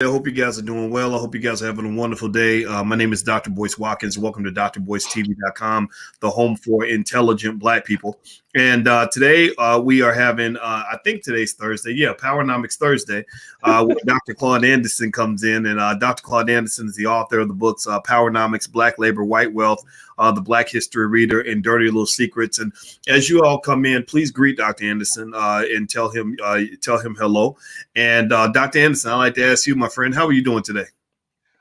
I hope you guys are doing well. I hope you guys are having a wonderful day. My name is Dr. Boyce Watkins. Welcome to drboycetv.com, the home for intelligent Black people. And today we are having, I think today's Thursday. Yeah, Powernomics Thursday, where Dr. Claud Anderson comes in. And Dr. Claud Anderson is the author of the books Powernomics, Black Labor, White Wealth, the Black History Reader, and Dirty Little Secrets. And as you all come in, please greet Dr. Anderson and tell him hello. And Dr. Anderson, I'd like to ask you, my friend, how are you doing today?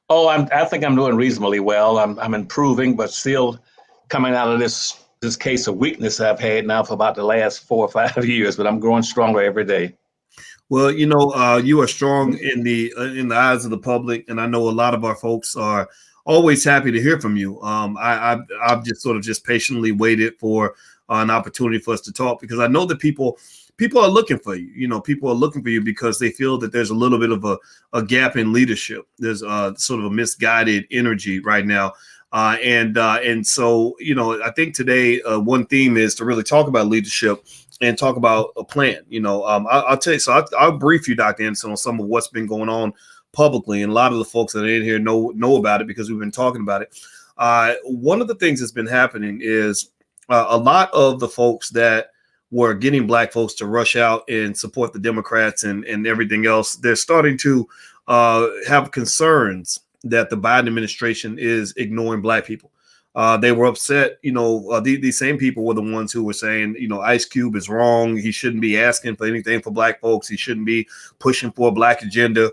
Oh, I think I'm doing reasonably well. I'm improving, but still coming out of this case of weakness I've had now for about the last 4 or 5 years. But I'm growing stronger every day. Well, you are strong in the eyes of the public, and I know a lot of our folks are always happy to hear from you. I've just sort of just patiently waited for an opportunity for us to talk because I know that people are looking for you. People are looking for you because they feel that there's a little bit of a gap in leadership. There's sort of a misguided energy right now. And so, I think today one theme is to really talk about leadership and talk about a plan. I'll tell you. So I'll brief you, Dr. Anderson, on some of what's been going on publicly, and a lot of the folks that are in here know about it because we've been talking about it. One of the things that's been happening is a lot of the folks that were getting Black folks to rush out and support the Democrats and everything else, they're starting to have concerns that the Biden administration is ignoring Black people. They were upset. These same people were the ones who were saying, Ice Cube is wrong. He shouldn't be asking for anything for Black folks. He shouldn't be pushing for a Black agenda.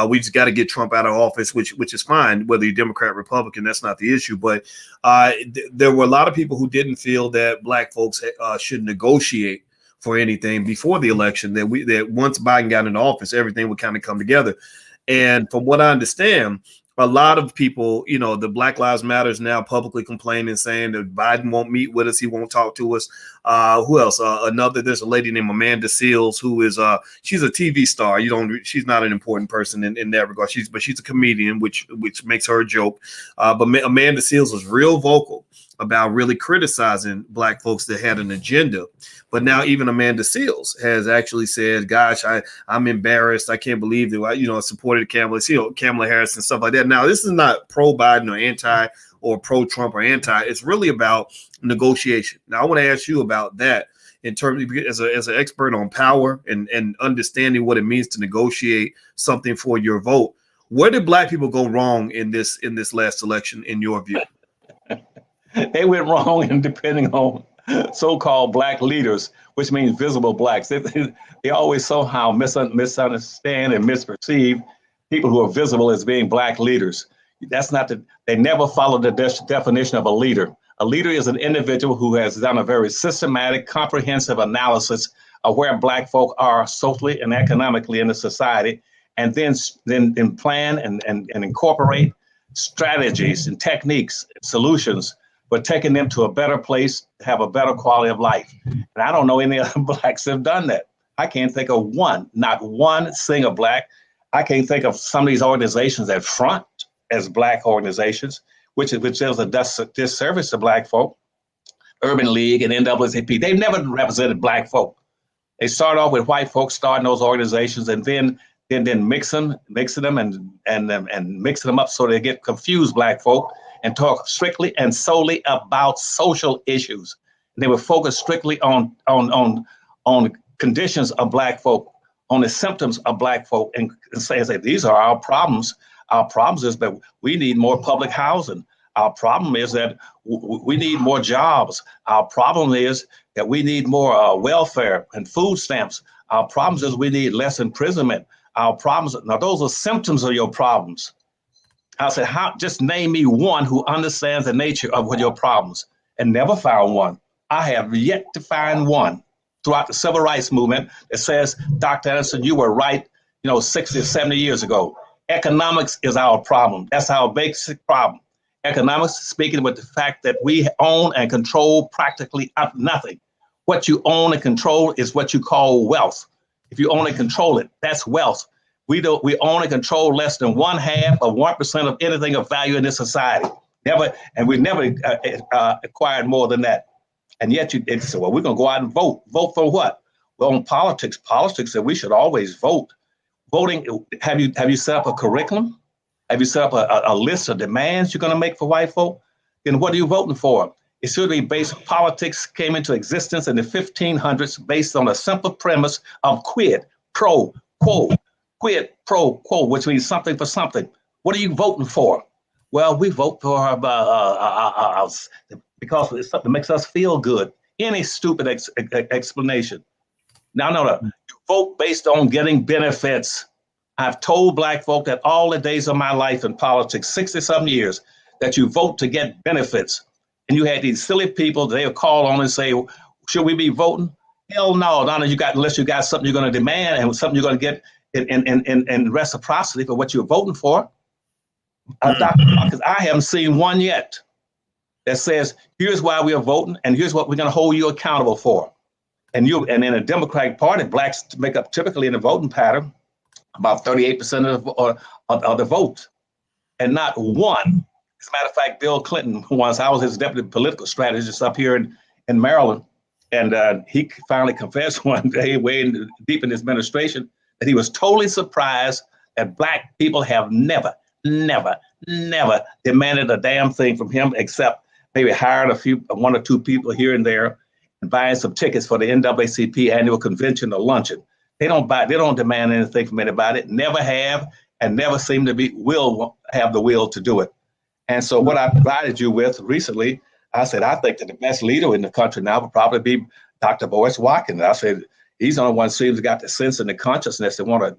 We just got to get Trump out of office, which is fine, whether you're Democrat, Republican, that's not the issue. But there were a lot of people who didn't feel that Black folks should negotiate for anything before the election, that once Biden got into office, everything would kind of come together. And from what I understand, a lot of people, the Black Lives Matter is now publicly complaining, saying that Biden won't meet with us. He won't talk to us. Who else? There's a lady named Amanda Seales, who is, she's a TV star. She's not an important person in that regard. She's a comedian, which makes her a joke. But Amanda Seales was real vocal about really criticizing Black folks that had an agenda. But now even Amanda Seales has actually said, gosh, I'm embarrassed. I can't believe that I supported Kamala Harris and stuff like that. Now, this is not pro-Biden or anti or pro-Trump or anti. It's really about negotiation. Now, I want to ask you about that in terms of, as an expert on power and understanding what it means to negotiate something for your vote. Where did Black people go wrong in this last election, in your view? They went wrong in depending on so-called Black leaders, which means visible Blacks. They always somehow misunderstand and misperceive people who are visible as being Black leaders. They never follow the definition of a leader. A leader is an individual who has done a very systematic, comprehensive analysis of where Black folk are socially and economically in the society, and then plan and incorporate strategies and techniques, solutions, but taking them to a better place, have a better quality of life. And I don't know any other Blacks that have done that. I can't think of one, not one single Black. I can't think of some of these organizations that front as Black organizations, which is a disservice to Black folk. Urban League and NAACP, they've never represented Black folk. They start off with white folks starting those organizations and then mixing them and mixing them up so they get confused Black folk and talk strictly and solely about social issues. And they were focused strictly on conditions of Black folk, on the symptoms of Black folk, and say these are our problems. Our problems is that we need more public housing. Our problem is that we need more jobs. Our problem is that we need more welfare and food stamps. Our problems is we need less imprisonment. Our problems, now those are symptoms of your problems. I said, just name me one who understands the nature of your problems, and never found one. I have yet to find one throughout the civil rights movement that says, Dr. Anderson, you were right, 60 or 70 years ago. Economics is our problem. That's our basic problem. Economics, speaking with the fact that we own and control practically nothing. What you own and control is what you call wealth. If you own and control it, that's wealth. We own and control less than 1/2 of 1% of anything of value in this society. We've never acquired more than that. And yet they say, well, we're going to go out and vote. Vote for what? Well, on politics. Politics said we should always vote. voting, have you set up a curriculum? Have you set up a list of demands you're going to make for white folk? Then what are you voting for? It should be based. Politics came into existence in the 1500s based on a simple premise of quid pro quo, quid pro quo, which means something for something. What are you voting for? Well, we vote for because it's something that makes us feel good. Any stupid explanation. Now, no, you vote based on getting benefits. I've told black folk that all the days of my life in politics, 60-something years, that you vote to get benefits. And you had these silly people, they'll call on and say, should we be voting? Hell no, not unless you got something you're going to demand and something you're going to get in reciprocity for what you're voting for. Because I haven't seen one yet that says, here's why we are voting and here's what we're going to hold you accountable for. And in a Democratic Party, blacks make up typically in the voting pattern about 38% of the vote, and not one. As a matter of fact, Bill Clinton, once I was his deputy political strategist up here in Maryland, and he finally confessed one day, deep in his administration, that he was totally surprised that black people have never demanded a damn thing from him, except maybe hired one or two people here and there and buying some tickets for the NAACP annual convention or luncheon. They don't demand anything from anybody, never have, and never seem to will have the will to do it. And so what I provided you with recently, I said, I think that the best leader in the country now would probably be Dr. Boyce Watkins. I said, he's the only one who seems to got the sense and the consciousness that want to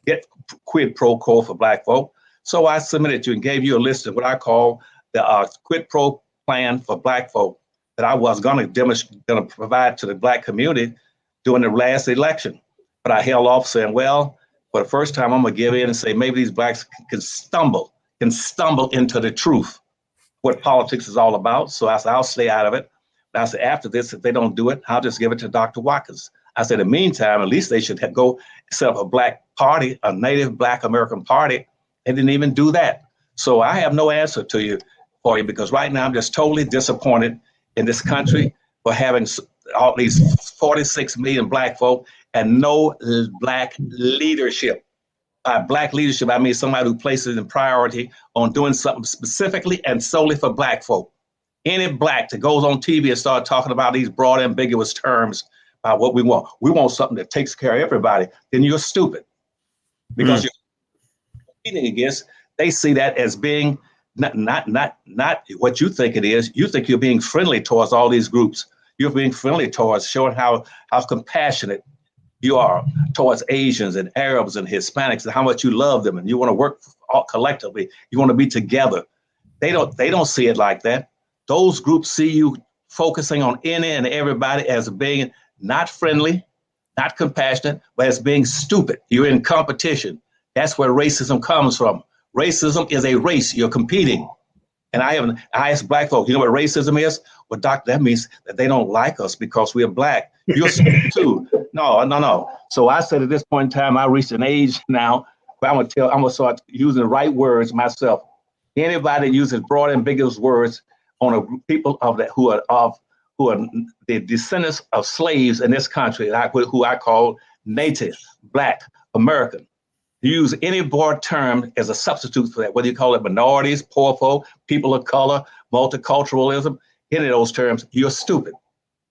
get quid pro quo for black folk. So I submitted you and gave you a list of what I call the quid pro plan for black folk that I was going to provide to the black community during the last election. But I held off saying, well, for the first time, I'm going to give in and say maybe these blacks can stumble into the truth, what politics is all about. So I said, I'll stay out of it. But I said, after this, if they don't do it, I'll just give it to Dr. Watkins. I said, in the meantime, at least they should go set up a black party, a native black American party. They didn't even do that. So I have no answer for you, because right now I'm just totally disappointed in this country for having all these 46 million black folk and no black leadership. By black leadership, I mean somebody who places in priority on doing something specifically and solely for black folk. Any black that goes on TV and start talking about these broad, ambiguous terms about what we want something that takes care of everybody, then you're stupid. Because you're competing against, they see that as being not what you think it is. You think you're being friendly towards all these groups. You're being friendly towards showing how compassionate you are towards Asians and Arabs and Hispanics and how much you love them and you want to work collectively. You want to be together. They don't see it like that. Those groups see you focusing on any and everybody as being not friendly, not compassionate, but as being stupid. You're in competition. That's where racism comes from. Racism is a race. You're competing. And I asked black folks, you know what racism is? Well, doctor, that means that they don't like us because we're black. You're stupid too. No. So I said at this point in time, I reached an age now where I'm gonna start using the right words myself. Anybody that uses broad, ambiguous words on people who are the descendants of slaves in this country, who I call Native Black American. Use any broad term as a substitute for that, whether you call it minorities, poor folk, people of color, multiculturalism, any of those terms, you're stupid.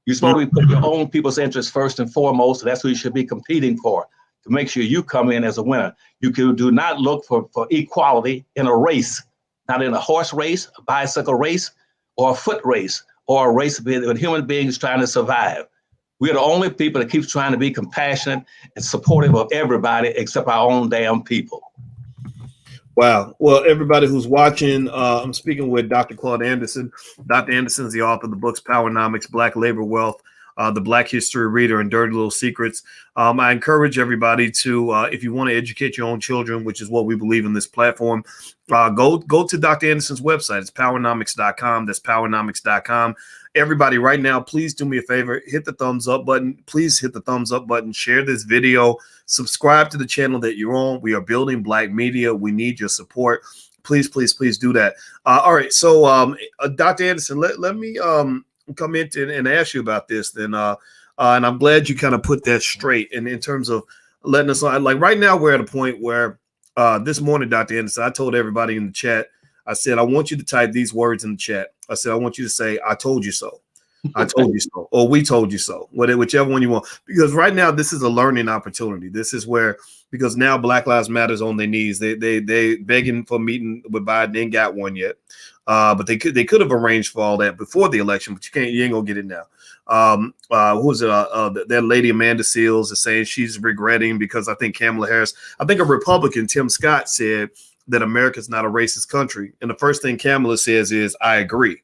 You're supposed to be putting your own people's interests first and foremost. And that's who you should be competing for, to make sure you come in as a winner. You do not look for equality in a race, not in a horse race, a bicycle race, or a foot race, or a race with human beings trying to survive. We're the only people that keeps trying to be compassionate and supportive of everybody except our own damn people. Wow. Well, everybody who's watching, I'm speaking with Dr. Claud Anderson. Dr. Anderson is the author of the books Powernomics, Black Labor Wealth, The Black History Reader, and Dirty Little Secrets. I encourage everybody to, if you want to educate your own children, which is what we believe in this platform, go to Dr. Anderson's website. It's powernomics.com. That's powernomics.com. Everybody right now, please do me a favor, hit the thumbs up button. Please hit the thumbs up button, share this video, subscribe to the channel that you're on. We are building Black media. We need your support. Please do that. All right. So Dr. Anderson, let me come in and ask you about this then. And I'm glad you kind of put that straight in terms of letting us on. Like right now, we're at a point where this morning, Dr. Anderson, I told everybody in the chat, I said, I want you to type these words in the chat. I said, I want you to say, I told you so. I told you so, or we told you so, whichever one you want. Because right now, this is a learning opportunity. This is where, because now Black Lives Matter's on their knees. They begging for a meeting with Biden. They ain't got one yet, but they could have arranged for all that before the election. But you ain't gonna get it now. Who was it? That lady Amanda Seals is saying she's regretting because I think Kamala Harris, I think a Republican, Tim Scott, said that America's not a racist country, and the first thing Kamala says is, "I agree."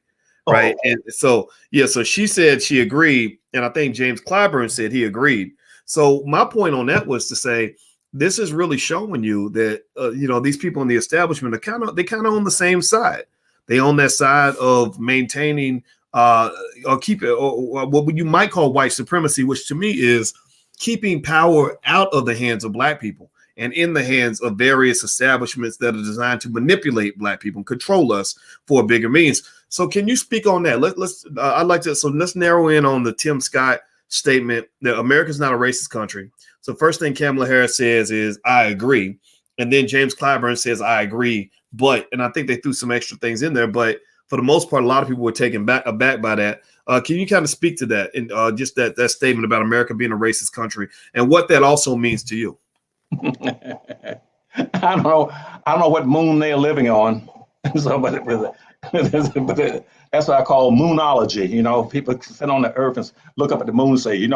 Right. Oh. And so, so she said she agreed. And I think James Clyburn said he agreed. So my point on that was to say, this is really showing you that, these people in the establishment are kind of on the same side. They on that side of maintaining or keep it, or what you might call white supremacy, which to me is keeping power out of the hands of Black people and in the hands of various establishments that are designed to manipulate Black people and control us for bigger means. So can you speak on that? Let's narrow in on the Tim Scott statement that America's not a racist country. So first thing Kamala Harris says is, I agree. And then James Clyburn says, I agree. But, and I think they threw some extra things in there, but for the most part, a lot of people were taken aback by that. Can you kind of speak to that and just that statement about America being a racist country and what that also means to you? I don't know what moon they're living on. So, but that's what I call moonology. People sit on the earth and look up at the moon and say,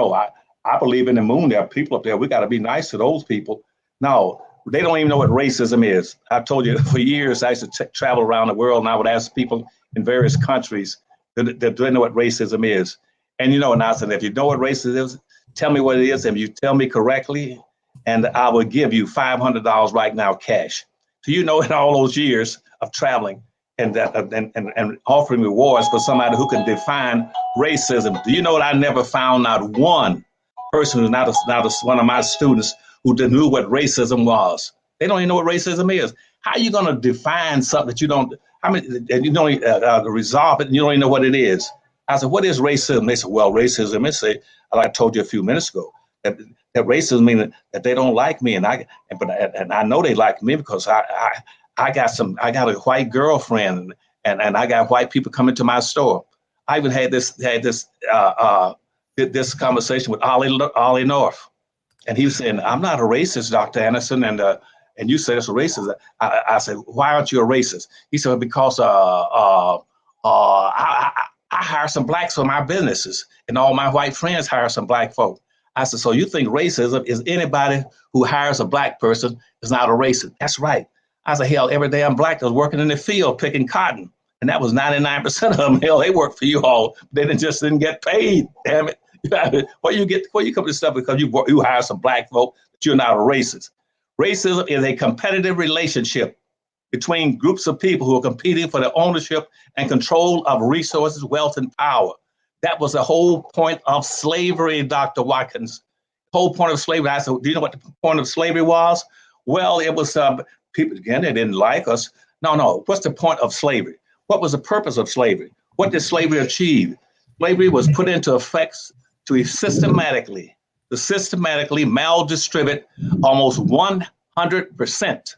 I believe in the moon. There are people up there. We got to be nice to those people. No, they don't even know what racism is. I've told you for years, I used to travel around the world and I would ask people in various countries that don't know what racism is. And, and I said, if you know what racism is, tell me what it is. And you tell me correctly, and I will give you $500 right now cash. So, in all those years of traveling and offering rewards for somebody who can define racism. Do you know that I never found not one person who's not one of my students who knew what racism was? They don't even know what racism is. How are you going to define something that you don't? You don't resolve it, and you don't even know what it is? I said, what is racism? They said, well, racism is, like I told you a few minutes ago, that racism means that they don't like me, and I know they like me because I got a white girlfriend, and I got white people coming to my store. I even had this conversation with Ollie North, and he was saying, I'm not a racist, Dr. Anderson, and you said it's a racist. I said, why aren't you a racist? He said, because I hire some Blacks for my businesses, and all my white friends hire some Black folk. I said, so you think racism is anybody who hires a Black person is not a racist? That's right. I said, hell, every damn Black that was working in the field picking cotton, and that was 99% of them. Hell, they worked for you all. They didn't get paid. Damn it. Where you come to stuff because you hire some Black folk, but you're not a racist. Racism is a competitive relationship between groups of people who are competing for the ownership and control of resources, wealth, and power. That was the whole point of slavery, Dr. Watkins. Whole point of slavery. I said, do you know what the point of slavery was? Well, it was people, again, they didn't like us. No. What's the point of slavery? What was the purpose of slavery? What did slavery achieve? Slavery was put into effect to systematically maldistribute almost 100%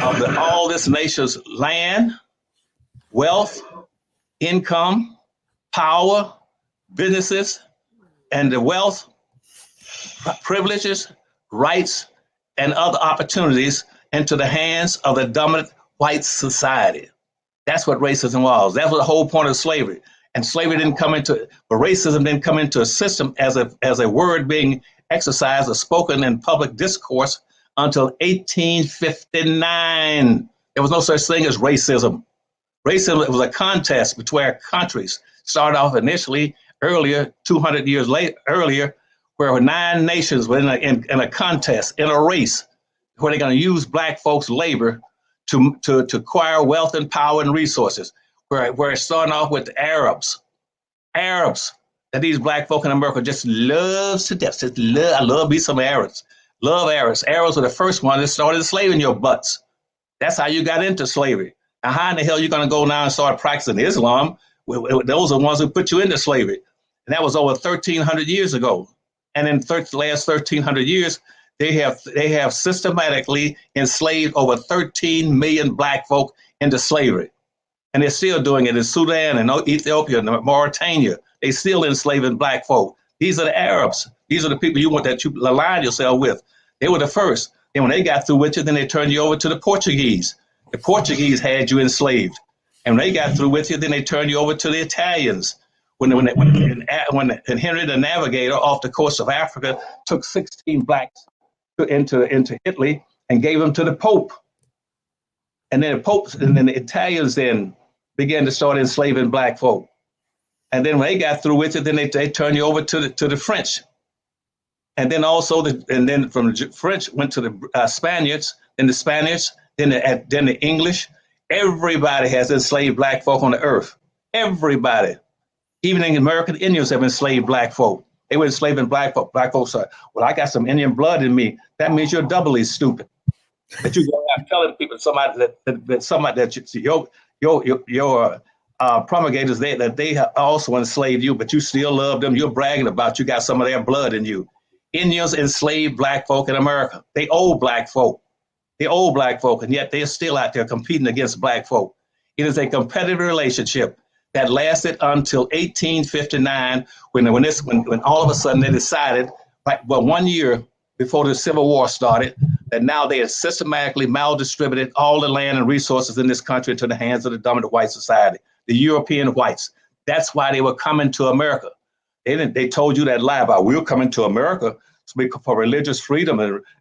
of all this nation's land, wealth, income, power, businesses, and the wealth, privileges, rights, and other opportunities into the hands of the dominant white society. That's what racism was. That was the whole point of slavery. And slavery racism didn't come into a system as a word being exercised or spoken in public discourse until 1859. There was no such thing as racism. Racism was a contest between countries. Started off initially earlier, 200 years earlier, where 9 nations were in a contest, in a race, where they're going to use Black folks' labor to acquire wealth and power and resources. Where it's starting off with Arabs that these Black folk in America just loves to death. I love me some Arabs. Love Arabs. Arabs were the first ones that started enslaving your butts. That's how you got into slavery. Now, how in the hell are you going to go now and start practicing Islam? Those are the ones who put you into slavery. And that was over 1,300 years ago. And in the last 1,300 years, They have systematically enslaved over 13 million black folk into slavery. And they're still doing it in Sudan and Ethiopia and Mauritania. They still enslaving black folk. These are the Arabs. These are the people you align yourself with. They were the first. And when they got through with you, then they turned you over to the Portuguese. The Portuguese had you enslaved. And when they got through with you, then they turned you over to the Italians. When Henry the Navigator off the coast of Africa took 16 blacks into Italy and gave them to the Pope. And then the Italians then began to start enslaving black folk. And then when they got through with it, then they turned you over to the French. And then also from the French went to the Spaniards, then the Spanish, then the English. Everybody has enslaved black folk on the earth. Everybody. Even the American Indians have enslaved black folk. They were enslaving black folk. Black folks are, well, I got some Indian blood in me. That means you're doubly stupid. That you go out telling people your promulgators that they have also enslaved you, but you still love them. You're bragging about you got some of their blood in you. Indians enslaved black folk in America. They owe black folk. They owe black folk, and yet they're still out there competing against black folk. It is a competitive relationship that lasted until 1859, when all of a sudden they decided, right, well, 1 year before the Civil War started, that now they had systematically maldistributed all the land and resources in this country into the hands of the dominant white society, the European whites. That's why they were coming to America. They told you that lie about we're coming to America for religious freedom,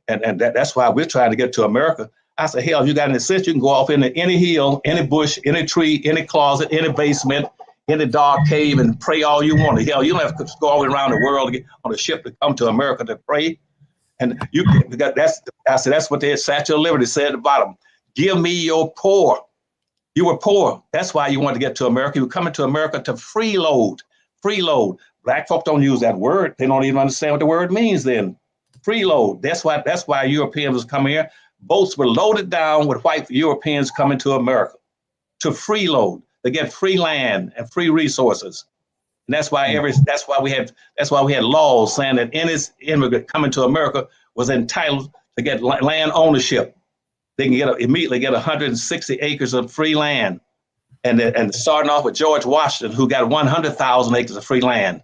and that's why we're trying to get to America. I said, hell, you got any sense? You can go off into any hill, any bush, any tree, any closet, any basement, any dark cave and pray all you want. Hell, you don't have to go all around the world to get on a ship to come to America to pray. And that's what the Statue of Liberty said at the bottom. Give me your poor. You were poor. That's why you wanted to get to America. You were coming to America to freeload. Freeload. Black folk don't use that word. They don't even understand what the word means then. Freeload. That's why Europeans was coming here. Boats were loaded down with white Europeans coming to America to freeload, to get free land and free resources. And that's why we had laws saying that any immigrant coming to America was entitled to get land ownership. They can immediately get 160 acres of free land. And starting off with George Washington, who got 100,000 acres of free land.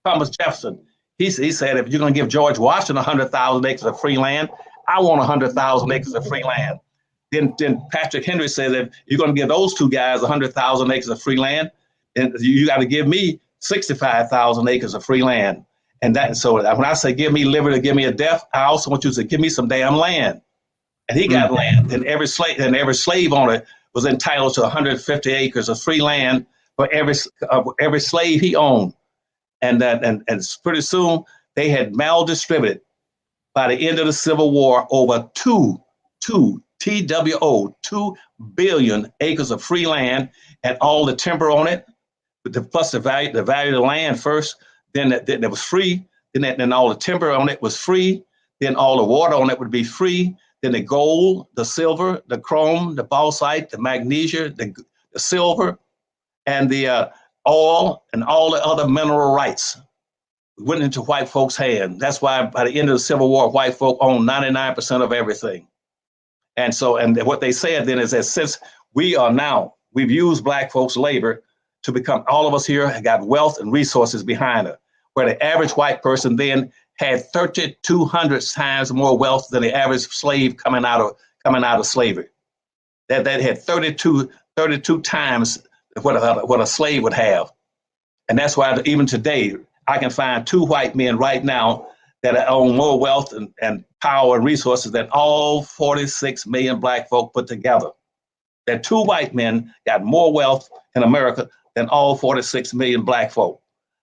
Thomas Jefferson, he said, if you're going to give George Washington 100,000 acres of free land, I want 100,000 acres of free land. Then Patrick Henry said, if you're going to give those two guys 100,000 acres of free land, then you got to give me 65,000 acres of free land. So when I say give me liberty, give me a death, I also want you to give me some damn land. And he got land, and every slave owner was entitled to 150 acres of free land for every slave he owned. And pretty soon they had maldistributed, by the end of the Civil War, over 2 billion acres of free land, and all the timber on it, plus the value of the land first. Then that was free. Then all the timber on it was free. Then all the water on it would be free. Then the gold, the silver, the chrome, the bauxite, the magnesia, the silver, and the oil, and all the other mineral rights went into white folks' hands. That's why by the end of the Civil War, white folk owned 99% of everything. And what they said then is that since we've used black folks' labor to become, all of us here have got wealth and resources behind it, where the average white person then had 3,200 times more wealth than the average slave coming out of slavery. That had 32 times what a slave would have. And that's why even today, I can find 2 white men right now that own more wealth and power and resources than all 46 million black folk put together. That 2 white men got more wealth in America than all 46 million black folk.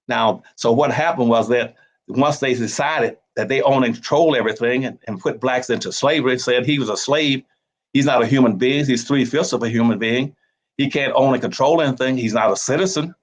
Now, so what happened was that once they decided that they own and control everything and put blacks into slavery, said he was a slave, he's not a human being, he's 3/5 of a human being, he can't own and control anything, he's not a citizen,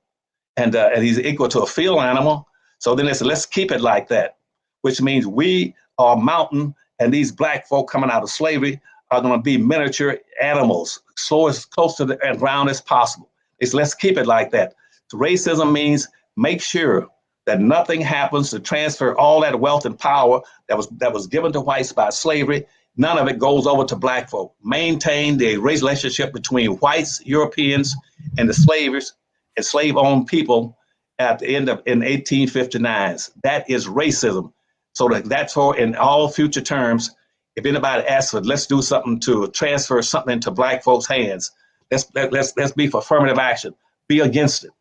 and he's equal to a field animal. So then they said, let's keep it like that, which means we are mountain, and these black folk coming out of slavery are going to be miniature animals, as close to the ground as possible. It's let's keep it like that. So racism means make sure that nothing happens to transfer all that wealth and power that was given to whites by slavery. None of it goes over to black folk. Maintain the relationship between whites, Europeans, and the slavers and slave-owned people at the end of in 1859. That is racism. So that's for in all future terms. If anybody asks for, let's do something to transfer something into black folks' hands. Let's be for affirmative action. Be against it.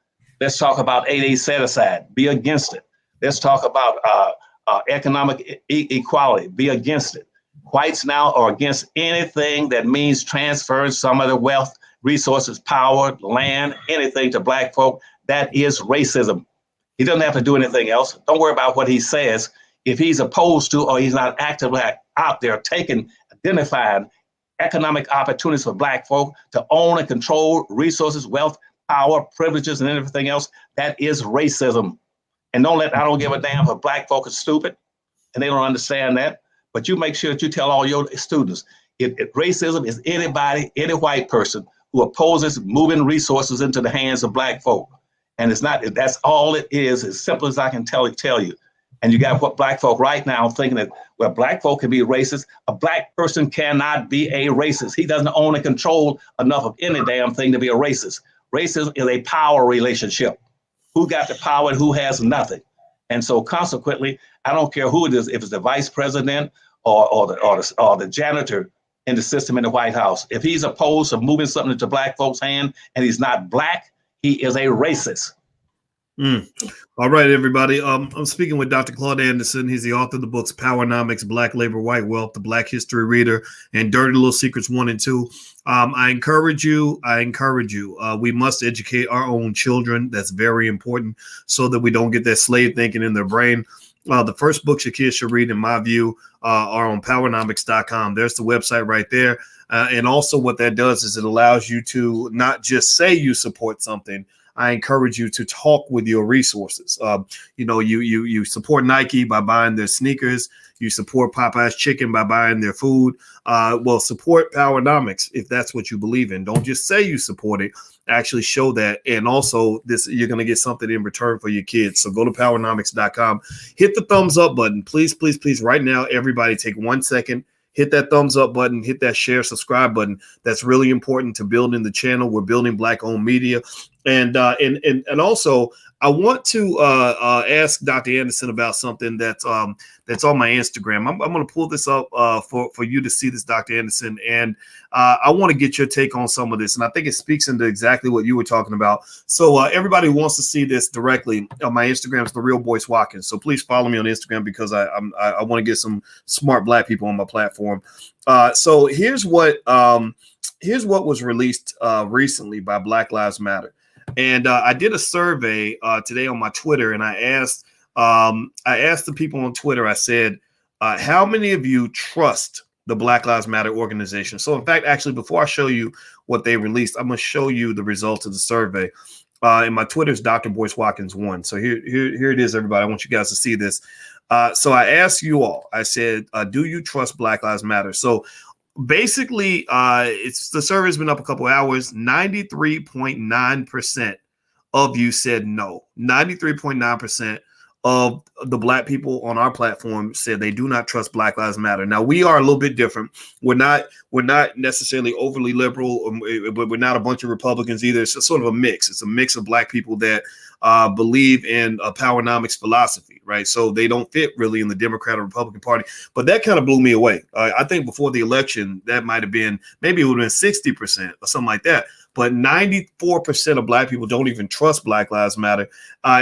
Let's talk about 8A set aside. Be against it. Let's talk about economic equality. Be against it. Whites now are against anything that means transferring some of the wealth, resources, power, land, anything to black folk. That is racism. He doesn't have to do anything else. Don't worry about what he says. If he's opposed to or he's not actively out there identifying economic opportunities for black folk to own and control resources, wealth, power, privileges, and everything else, that is racism. And I don't give a damn if black folk are stupid and they don't understand that. But you make sure that you tell all your students, racism is anybody, any white person who opposes moving resources into the hands of black folk. And it's not, that's all it is, as simple as I can tell you. And you got what black folk right now thinking that, well, black folk can be racist. A black person cannot be a racist. He doesn't own and control enough of any damn thing to be a racist. Racism is a power relationship. Who got the power and who has nothing? And so consequently, I don't care who it is, if it's the vice president or the janitor in the system in the White House. If he's opposed to moving something into black folks' hand and he's not black, he is a racist. All right, everybody. I'm speaking with Dr. Claud Anderson. He's the author of the books Powernomics, Black Labor, White Wealth, The Black History Reader, and Dirty Little Secrets 1 and 2. I encourage you. We must educate our own children. That's very important so that we don't get that slave thinking in their brain. The first books your kids should read, in my view, are on powernomics.com. There's the website right there. And also what that does is it allows you to not just say you support something. I encourage you to talk with your resources. You support Nike by buying their sneakers. You support Popeye's Chicken by buying their food. Well, support Powernomics if that's what you believe in. Don't just say you support it. Actually show that. And also, you're going to get something in return for your kids. So go to powernomics.com. Hit the thumbs up button. Please, please, please. Right now, everybody take 1 second. Hit that thumbs up button, hit that share, subscribe button. That's really important to building the channel. We're building Black-owned media. And also, I want to ask Dr. Anderson about something that's on my Instagram. I'm going to pull this up for you to see this, Dr. Anderson. And I want to get your take on some of this. And I think it speaks into exactly what you were talking about. So everybody who wants to see this directly, my Instagram is The Real Boyce Watkins. So please follow me on Instagram because I want to get some smart Black people on my platform. So here's what was released recently by Black Lives Matter. And I did a survey today on my Twitter, and I asked the people on Twitter, I said, how many of you trust the Black Lives Matter organization? So in fact, actually, before I show you what they released, I'm going to show you the results of the survey. And my Twitter is Dr. Boyce Watkins 1. So here it is, everybody. I want you guys to see this. So I asked you all, I said, do you trust Black Lives Matter? So basically, the survey's been up a couple hours. 93.9% of you said no. 93.9% of the Black people on our platform said they do not trust Black Lives Matter. Now, we are a little bit different. We're not necessarily overly liberal, but we're not a bunch of Republicans either. It's sort of a mix. It's a mix of Black people that believe in a Powernomics philosophy, right? So they don't fit really in the Democrat or Republican Party. But that kind of blew me away. I think before the election, that might have been, maybe it would have been 60% or something like that. But 94% of Black people don't even trust Black Lives Matter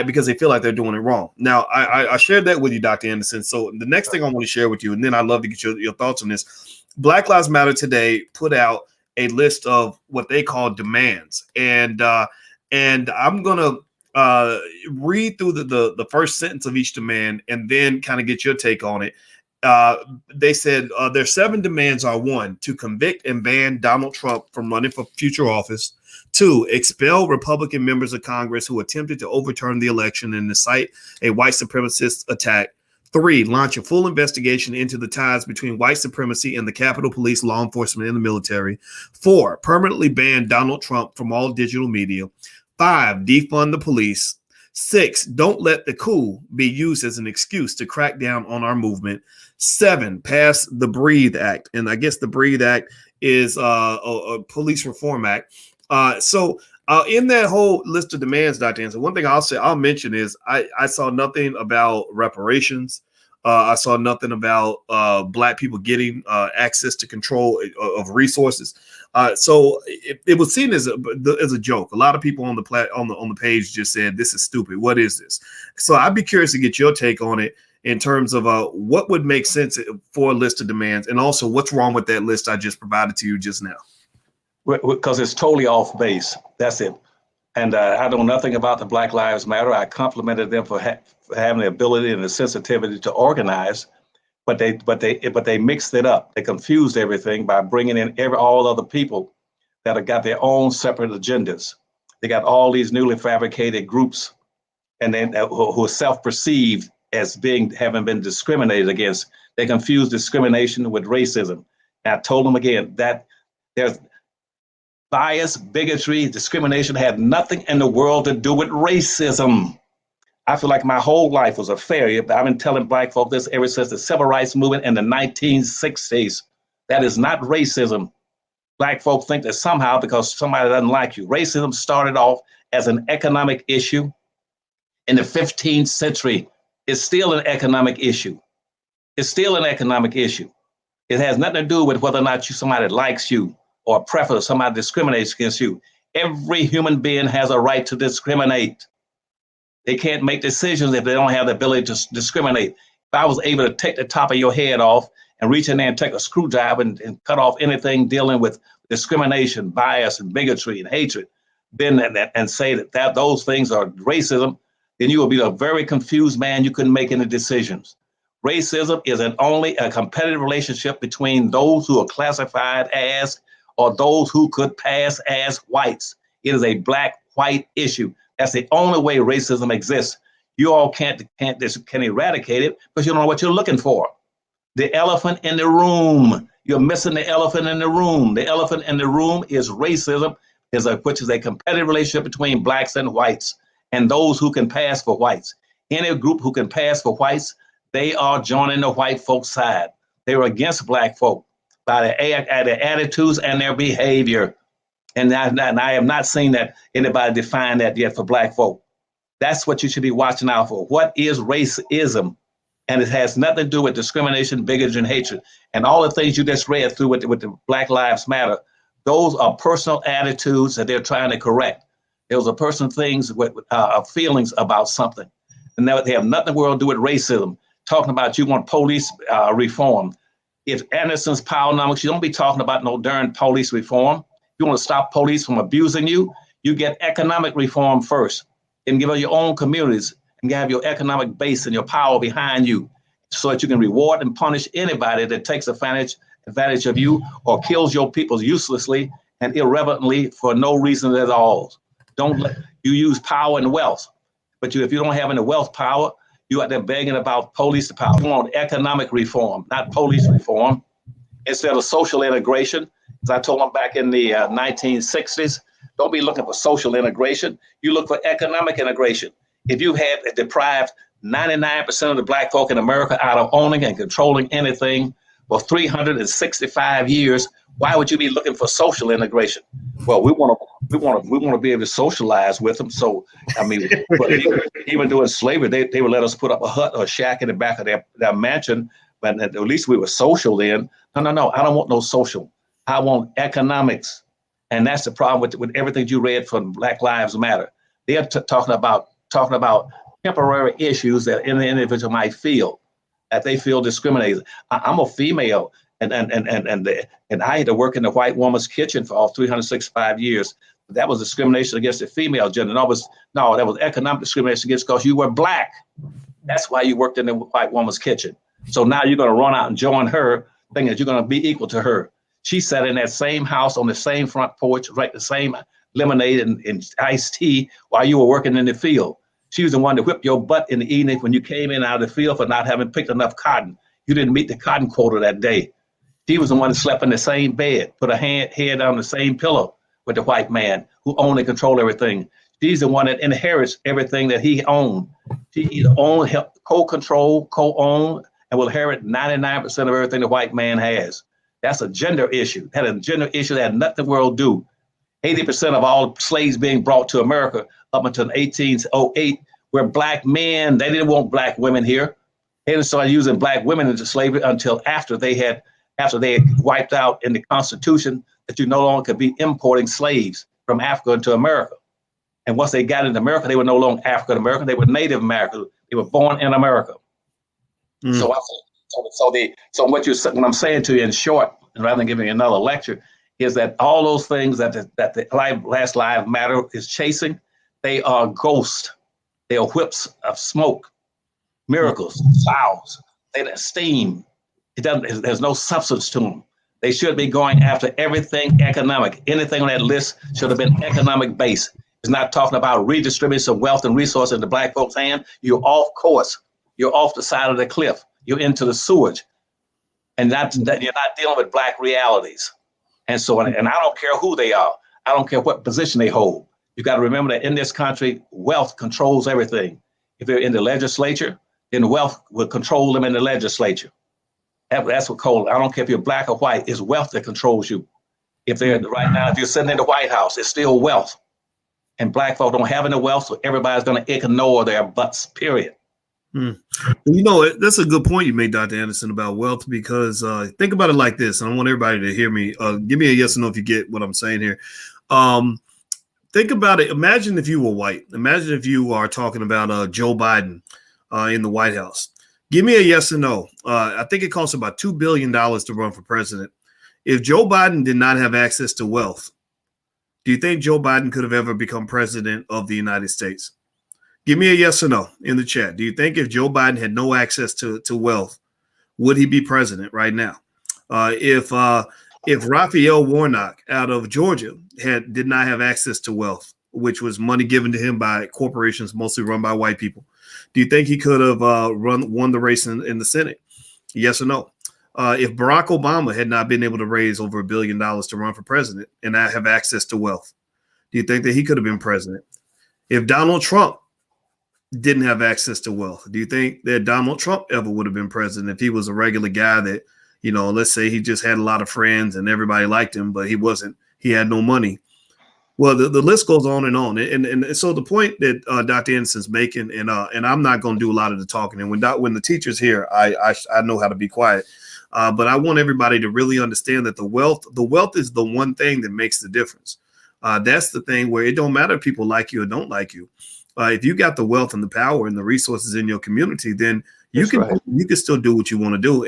because they feel like they're doing it wrong. Now, I shared that with you, Dr. Anderson. So the next thing I want to share with you, and then I'd love to get your thoughts on this. Black Lives Matter today put out a list of what they call demands. And I'm going to read through the first sentence of each demand and then kind of get your take on it. They said their 7 demands are: 1, to convict and ban Donald Trump from running for future office; 2, expel Republican members of Congress who attempted to overturn the election and incite a white supremacist attack; 3, launch a full investigation into the ties between white supremacy and the Capitol Police, law enforcement, and the military; 4, permanently ban Donald Trump from all digital media; 5, defund the police; 6, don't let the coup be used as an excuse to crack down on our movement. 7, pass the Breathe Act. And I guess the Breathe Act is a police reform act. In that whole list of demands, Dr. Anderson, one thing I'll mention is I saw nothing about reparations. I saw nothing about Black people getting access to control of resources. So it was seen as a joke. A lot of people on the page just said, "This is stupid. What is this?" So I'd be curious to get your take on it in terms of what would make sense for a list of demands, and also what's wrong with that list I just provided to you just now. Because it's totally off base. That's it. And I know nothing about the Black Lives Matter. I complimented them for having the ability and the sensitivity to organize, but they mixed it up. They confused everything by bringing in all other people that have got their own separate agendas. They got all these newly fabricated groups, and then who are self-perceived as having been discriminated against. They confuse discrimination with racism. And I told them again that there's bias, bigotry, discrimination had nothing in the world to do with racism. I feel like my whole life was a failure, but I've been telling Black folk this ever since the Civil Rights Movement in the 1960s. That is not racism. Black folk think that somehow because somebody doesn't like you. Racism started off as an economic issue in the 15th century. It's still an economic issue. It's still an economic issue. It has nothing to do with whether or not somebody likes you or preference, somebody discriminates against you. Every human being has a right to discriminate. They can't make decisions if they don't have the ability to discriminate. If I was able to take the top of your head off and reach in there and take a screwdriver and cut off anything dealing with discrimination, bias, and bigotry and hatred, then and say that those things are racism, then you will be a very confused man. You couldn't make any decisions. Racism is only a competitive relationship between those who are classified as or those who could pass as whites. It is a Black-white issue. That's the only way racism exists. You all can't eradicate it because you don't know what you're looking for. The elephant in the room. You're missing the elephant in the room. The elephant in the room is racism, which is a competitive relationship between Blacks and whites and those who can pass for whites. Any group who can pass for whites, they are joining the white folks' side. They are against Black folk by their attitudes and their behavior. And I have not seen that anybody define that yet for Black folk. That's what you should be watching out for. What is racism? And it has nothing to do with discrimination, bigotry, and hatred. And all the things you just read through with the Black Lives Matter, those are personal attitudes that they're trying to correct. Those are personal things with feelings about something. And they have nothing in the world to do with racism. Talking about you want police reform. If Anderson's Powernomics, you don't be talking about no darn police reform. You want to stop police from abusing you, you get economic reform first and give them your own communities and have your economic base and your power behind you so that you can reward and punish anybody that takes advantage of you or kills your people uselessly and irreverently for no reason at all. Don't let you use power and wealth. But if you don't have any wealth power, you out there begging about police power. You want economic reform, not police reform. Instead of social integration, as I told them back in the 1960s, don't be looking for social integration. You look for economic integration. If you have deprived 99% of the Black folk in America out of owning and controlling anything for 365 years, why would you be looking for social integration? Well, we want to be able to socialize with them. So, I mean, even during slavery, they would let us put up a hut or a shack in the back of their mansion, but at least we were social then. No, I don't want no social. I want economics. And that's the problem with everything you read from Black Lives Matter. They're talking about temporary issues that any individual might feel, that they feel discriminated. I'm a female, and I had to work in the white woman's kitchen for all 365 years. That was discrimination against the female gender. That was economic discrimination against because you were Black. That's why you worked in the white woman's kitchen. So now you're going to run out and join her, thinking that you're going to be equal to her. She sat in that same house on the same front porch, drank the same lemonade and iced tea while you were working in the field. She was the one that whipped your butt in the evening when you came in out of the field for not having picked enough cotton. You didn't meet the cotton quota that day. She was the one that slept in the same bed, put her head on the same pillow with the white man who owned and controlled everything. She's the one that inherits everything that he owned. She either own, co-control, co-own, and will inherit 99% of everything the white man has. That's a gender issue. That is a gender issue that had nothing the world do. 80% of all slaves being brought to America up until 1808 were black men. They didn't want black women here. They didn't start using black women into slavery until after they had wiped out in the Constitution that you no longer could be importing slaves from Africa into America. And once they got into America, they were no longer African American. They were Native American. They were born in America. Mm. So what I'm saying to you in short, and rather than giving you another lecture, is that all those things that the last lives matter is chasing, they are ghosts. They are whips of smoke, miracles, clouds. They steam. There's no substance to them. They should be going after everything economic. Anything on that list should have been economic based. It's not talking about redistributing some wealth and resources into black folks' hand. You're off course. You're off the side of the cliff. You're into the sewage. And you're not dealing with black realities. And so, and I don't care who they are. I don't care what position they hold. You got to remember that in this country, wealth controls everything. If they're in the legislature, then wealth will control them in the legislature. That's what called. I don't care if you're black or white. It's wealth that controls you. If they're right now, if you're sitting in the White House, it's still wealth. And black folk don't have any wealth, so everybody's going to ignore their butts, period. You know, that's a good point you made, Dr. Anderson, about wealth, because think about it like this, and I want everybody to hear me. Give me a yes or no if you get what I'm saying here. Think about it. Imagine if you were white. Imagine if you are talking about Joe Biden in the White House. Give me a yes or no. I think it costs about $2 billion to run for president. If Joe Biden did not have access to wealth, do you think Joe Biden could have ever become president of the United States? Give me a yes or no in the chat. Do you think if Joe Biden had no access to wealth, would he be president right now? If Raphael Warnock out of Georgia did not have access to wealth, which was money given to him by corporations mostly run by white people, do you think he could have won the race in the Senate? Yes or no? If Barack Obama had not been able to raise over $1 billion to run for president and not have access to wealth, do you think that he could have been president? If Donald Trump didn't have access to wealth, do you think that Donald Trump ever would have been president if he was a regular guy that, you know, let's say he just had a lot of friends and everybody liked him, but he had no money? Well, the list goes on and on. And so the point that Dr. Anderson's making, and I'm not going to do a lot of the talking. And when the teacher's here, I know how to be quiet. But I want everybody to really understand that the wealth is the one thing that makes the difference. That's the thing where it don't matter if people like you or don't like you. If you got the wealth and the power and the resources in your community, then you can still do what you want to do.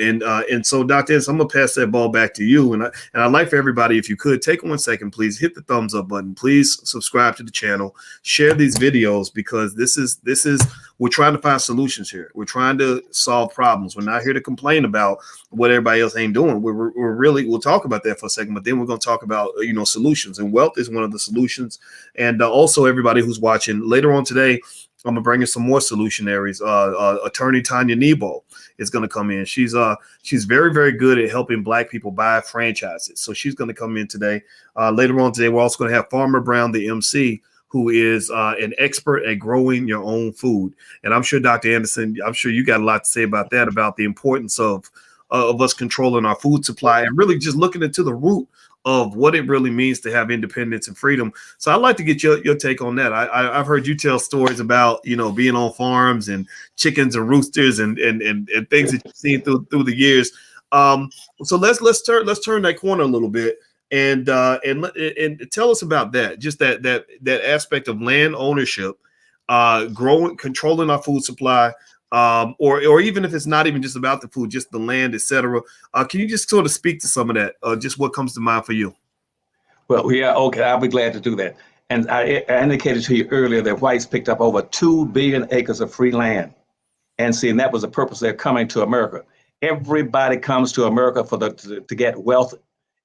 And so, Dr. Anderson, I'm gonna pass that ball back to you. And I'd like for everybody, if you could take 1 second, please hit the thumbs up button. Please subscribe to the channel, share these videos, because this is we're trying to find solutions here. We're trying to solve problems. We're not here to complain about what everybody else ain't doing. We'll talk about that for a second, but then we're going to talk about, solutions, and wealth is one of the solutions. And also everybody who's watching later on today, I'm gonna bring in some more solutionaries. Attorney Tanya Nebo is gonna come in. She's very, very good at helping Black people buy franchises. So she's gonna come in today. Later on today, we're also gonna have Farmer Brown, the MC, who is an expert at growing your own food. And I'm sure, Dr. Anderson, I'm sure you got a lot to say about that, about the importance of us controlling our food supply and really just looking into the root of what it really means to have independence and freedom. So I'd like to get your take on that. I've heard you tell stories about, being on farms and chickens and roosters and things that you've seen through the years. So let's turn that corner a little bit and tell us about that. Just that aspect of land ownership, controlling our food supply, or even if it's not even just about the food, just the land, etc. Can you just sort of speak to some of that? Just what comes to mind for you? Well, yeah, okay, I'll be glad to do that. And I indicated to you earlier that whites picked up over 2 billion acres of free land. And that was the purpose they're coming to America. Everybody comes to America to get wealth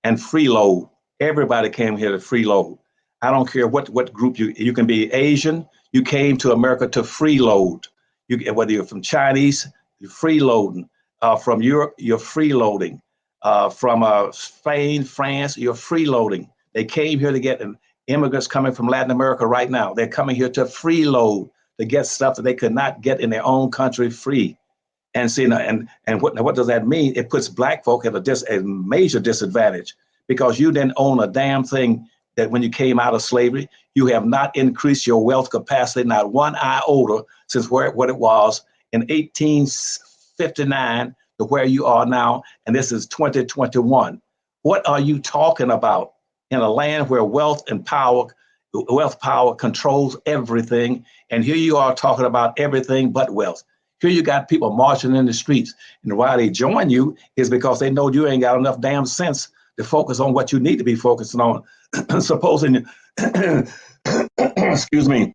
and freeload. Everybody came here to freeload. I don't care what group you can be Asian. You came to America to freeload. Whether you're from Chinese, you're freeloading. From Europe, you're freeloading. From Spain, France, you're freeloading. They came here to get immigrants coming from Latin America right now. They're coming here to freeload, to get stuff that they could not get in their own country free. And see, and what does that mean? It puts black folk at a major disadvantage, because you didn't own a damn thing that when you came out of slavery. You have not increased your wealth capacity, not one iota, since what it was in 1859 to where you are now, and this is 2021. What are you talking about in a land where wealth power controls everything, and here you are talking about everything but wealth? Here you got people marching in the streets, and why they join you is because they know you ain't got enough damn sense to focus on what you need to be focusing on. Supposing, excuse me,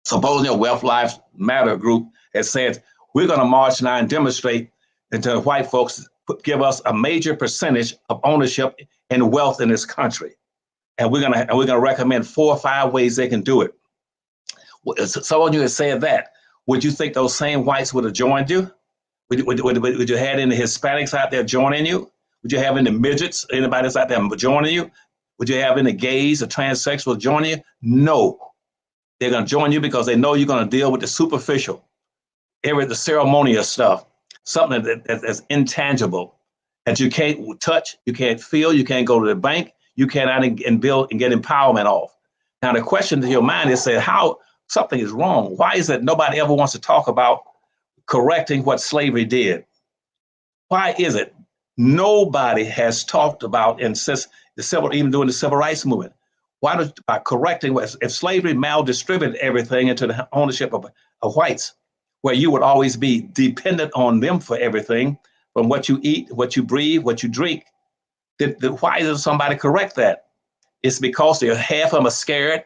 supposing a Wealth Lives Matter group has said, we're going to march now and demonstrate until white folks give us a major percentage of ownership and wealth in this country. And we're gonna recommend 4 or 5 ways they can do it. Someone you had said that. Would you think those same whites would have joined you? Would you have any Hispanics out there joining you? Would you have any midgets, anybody that's out there joining you? Would you have any gays or transsexuals joining you? No. They're going to join you because they know you're going to deal with the superficial, the ceremonial stuff, something that's intangible, that you can't touch, you can't feel, you can't go to the bank, you cannot build and get empowerment off. Now, the question to your mind is, say, how something is wrong. Why is it nobody ever wants to talk about correcting what slavery did? Why is it nobody has talked about, and since even during the civil rights movement, by correcting, if slavery maldistributed everything into the ownership of whites, where you would always be dependent on them for everything, from what you eat, what you breathe, what you drink, why doesn't somebody correct that? It's because half of them are scared,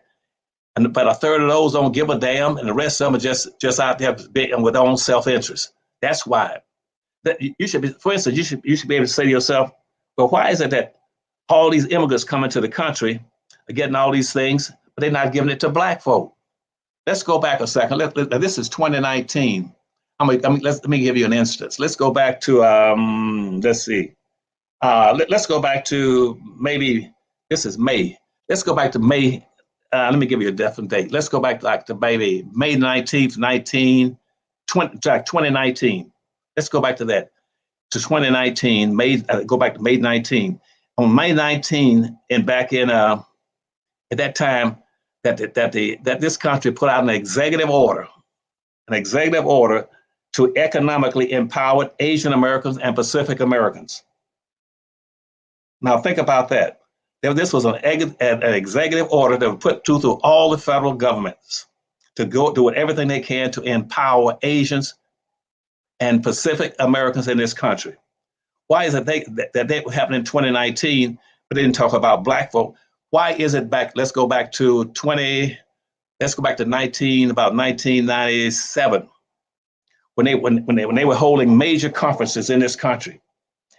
but a third of those don't give a damn, and the rest of them are just out there with their own self-interest. That's why. You should be, for instance, you should be able to say to yourself, well, why is it that all these immigrants coming to the country are getting all these things, but they're not giving it to black folk? Let's go back a second. This is 2019. Let me give you an instance. Let's go back to let's see. Let's go back to maybe this is May. Let's go back to May. Let me give you a definite date. Let's go back to maybe May 19th, 2019. Let's go back to that, to 2019. Go back to May 19. On May 19, and back in at that time, that this country put out an executive order to economically empower Asian Americans and Pacific Americans. Now think about that. This was an executive order that was put through all the federal governments to go do everything they can to empower Asians and Pacific Americans in this country. Why is it that happened in 2019, but they didn't talk about black folk? Why is it back? Let's go back to 1997, when they were holding major conferences in this country,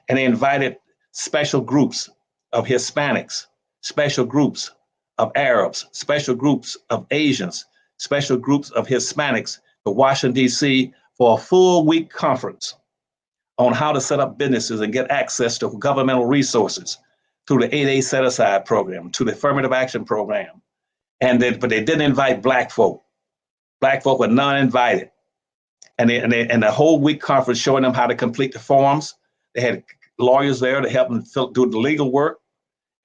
and they invited special groups of Hispanics, special groups of Arabs, special groups of Asians, special groups of Hispanics to Washington, D.C. for a full week conference on how to set up businesses and get access to governmental resources through the 8A set-aside program, to the affirmative action program. But they didn't invite black folk. Black folk were non-invited. And the whole week conference showing them how to complete the forms. They had lawyers there to help them do the legal work.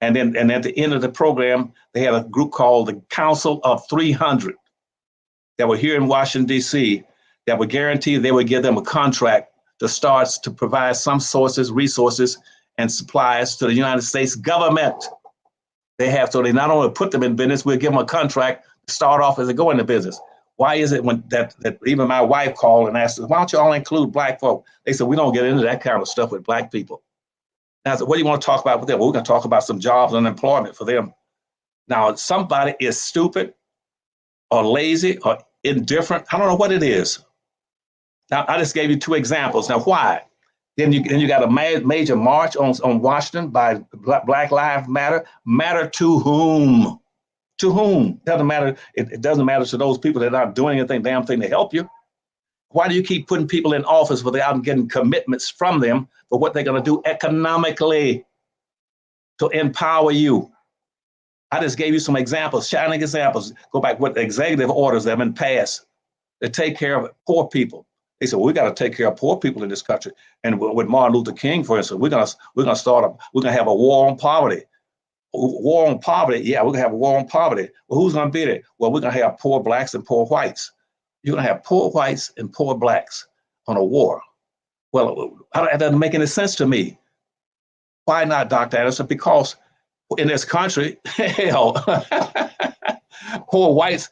And at the end of the program, they had a group called the Council of 300 that were here in Washington, D.C., that would guarantee they would give them a contract to start to provide some resources, and supplies to the United States government. So they not only put them in business, we'll give them a contract to start off as they go into business. Why is it when that even my wife called and asked us, why don't you all include black folk? They said, we don't get into that kind of stuff with black people. And I said, what do you want to talk about with them? Well, we're going to talk about some jobs and employment for them. Now, somebody is stupid or lazy or indifferent. I don't know what it is. Now, I just gave you 2 examples. Now, why? Then you got a major march on Washington by Black Lives Matter. Matter to whom? To whom? Doesn't matter. It doesn't matter to those people that aren't doing anything, damn thing to help you. Why do you keep putting people in office without getting commitments from them for what they're going to do economically to empower you? I just gave you some examples, shining examples. Go back with executive orders that have been passed to take care of poor people. They said, well, we got to take care of poor people in this country. And with Martin Luther King, for instance, we're gonna have a war on poverty. War on poverty, yeah, we're gonna have a war on poverty. Well, who's gonna be there? Well, we're gonna have poor blacks and poor whites. You're gonna have poor whites and poor blacks on a war. Well, that doesn't make any sense to me. Why not, Dr. Anderson? Because in this country, hell, poor whites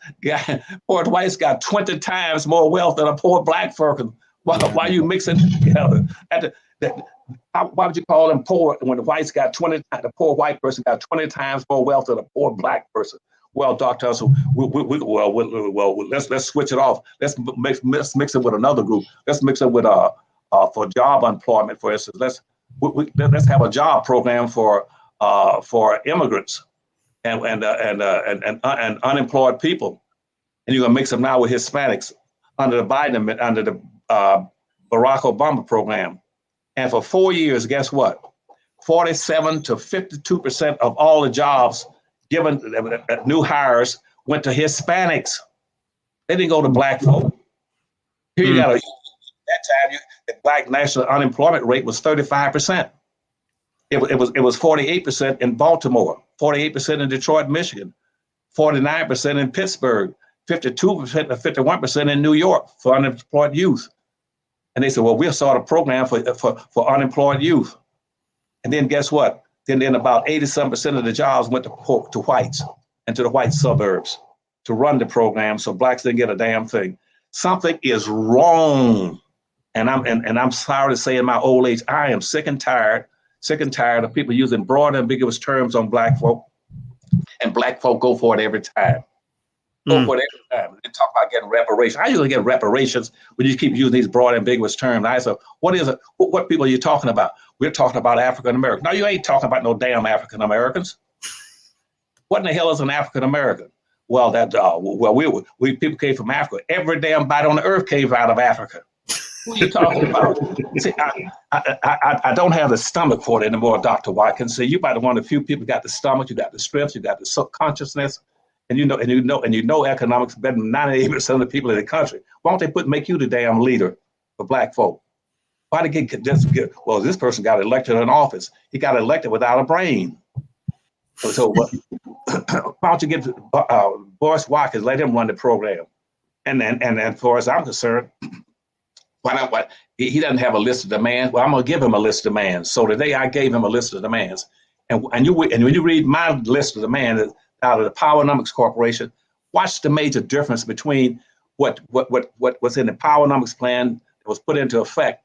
got 20 times more wealth than a poor black person. Why are you mixing together? Why would you call them poor when the whites got 20? The poor white person got 20 times more wealth than a poor black person. Well, Dr. Anderson, let's switch it off. Let's mix it with another group. Let's mix it with for job employment, for instance. Let's have a job program for immigrants and unemployed people, and you're gonna mix them now with Hispanics under the Barack Obama program. And for 4 years, guess what? 47 to 52% of all the jobs given new hires went to Hispanics. They didn't go to black folk. Here you got that time the black national unemployment rate was 35%. It was 48% in Baltimore, 48% in Detroit, Michigan, 49% in Pittsburgh, 52% to 51% in New York for unemployed youth. And they said, well, we'll start a program for unemployed youth. And then guess what? Then about 87% of the jobs went to whites and to the white suburbs to run the program, so blacks didn't get a damn thing. Something is wrong. And I'm sorry to say in my old age, I am sick and tired of people using broad, ambiguous terms on black folk, and black folk go for it every time. Go for it every time. They talk about getting reparations. How are you going to get reparations when you keep using these broad, ambiguous terms? I said, what people are you talking about? We're talking about African Americans. No, you ain't talking about no damn African Americans. What in the hell is an African American? Well, we people came from Africa. Every damn body on the earth came out of Africa. What are you talking about? See, I don't have the stomach for it anymore, Dr. Watkins. See, you might be one of the few people got the stomach, you got the strength, you got the subconsciousness, and you know economics better than 98% of the people in the country. Why don't they make you the damn leader for black folk? Why they well, this person got elected in office. He got elected without a brain. So why don't you get Boris Watkins, let him run the program? And as far as I'm concerned, he doesn't have a list of demands. Well, I'm gonna give him a list of demands. So today I gave him a list of demands, and when you read my list of demands out of the Powernomics Corporation, watch the major difference between what was in the Powernomics Plan that was put into effect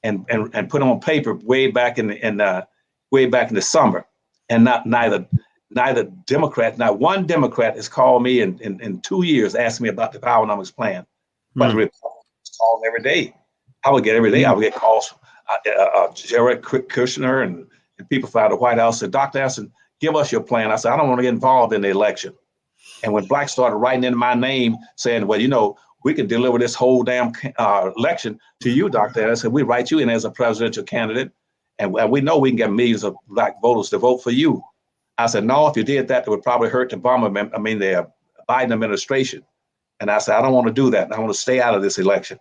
and put on paper way back in the summer, and neither Democrat, not one Democrat has called me in 2 years asking me about the Powernomics Plan, but the Republicans call them every day. I would get calls from Jared Kushner and people from the White House said, Dr. Anderson, give us your plan. I said, I don't want to get involved in the election. And when blacks started writing in my name saying, well, we can deliver this whole damn election to you, Dr. Anderson, we write you in as a presidential candidate, and we know we can get millions of black voters to vote for you. I said, no, if you did that, it would probably hurt the Biden administration. And I said, I don't want to do that. I want to stay out of this election.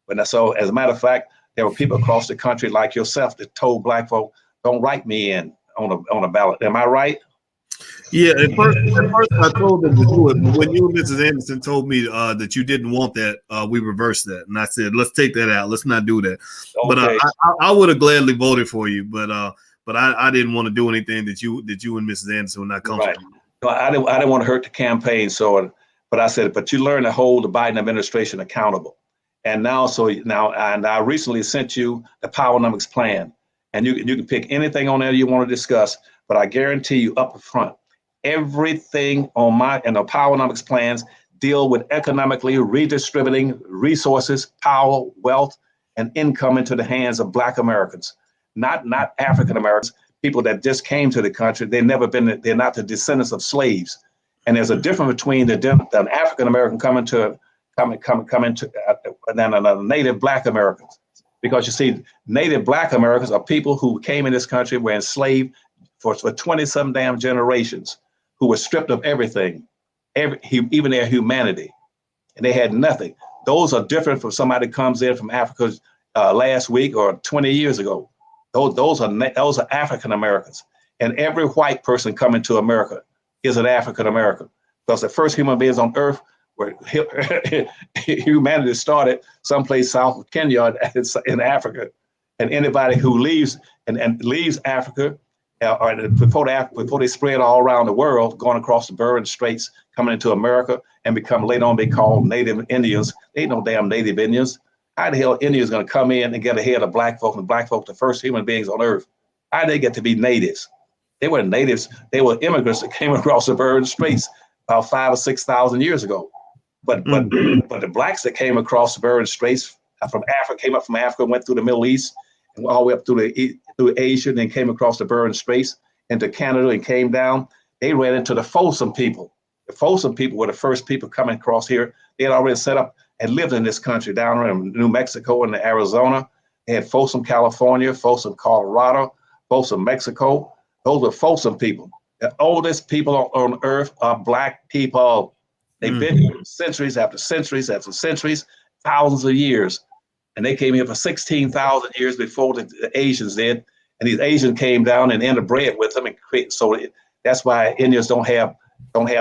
But so, as a matter of fact, there were people across the country like yourself that told black folk, don't write me in on a ballot. Am I right? Yeah, at first I told them to do it, but when you and Mrs. Anderson told me that you didn't want that, we reversed that, and I said, let's take that out. Let's not do that. Okay. But I would have gladly voted for you, but I didn't want to do anything that you and Mrs. Anderson were not comfortable. Right. No, I didn't want to hurt the campaign, but I said, but you learn to hold the Biden administration accountable. And now I recently sent you the Powernomics Plan, and you can pick anything on there you want to discuss, but I guarantee you up front, everything on the Powernomics plans deal with economically redistributing resources, power, wealth, and income into the hands of Black Americans, not African Americans, people that just came to the country. They're not the descendants of slaves. And there's a difference between the African American coming to than Native Black Americans. Because you see, Native Black Americans are people who came in this country, were enslaved for 20 some damn generations. who were stripped of everything, even their humanity, and they had nothing. Those are different from somebody that comes in from Africa last week or 20 years ago. Those are African Americans, and every white person coming to America is an African American, because the first human beings on Earth where humanity started someplace south of Kenya in Africa, and anybody who leaves and leaves Africa, or before they spread all around the world, going across the Bering Straits, coming into America, and become later on they called Native Indians. They ain't no damn Native Indians. How the hell Indians going to come in and get ahead of black folk, and black folk the first human beings on Earth? How did they get to be natives? They weren't natives. They were immigrants that came across the Bering Straits about 5,000 or 6,000 years ago. But the blacks that came across the Bering Straits from Africa, came up from Africa, went through the Middle East, and all the way up through Asia, and then came across the Bering Straits into Canada and came down. They ran into the Folsom people. The Folsom people were the first people coming across here. They had already set up and lived in this country down in New Mexico and Arizona. They had Folsom, California, Folsom, Colorado, Folsom, Mexico. Those were Folsom people. The oldest people on Earth are black people. They've been here centuries after centuries after centuries, thousands of years. And they came here for 16,000 years before the Asians did. And these Asians came down and interbred with them. So that's why Indians don't have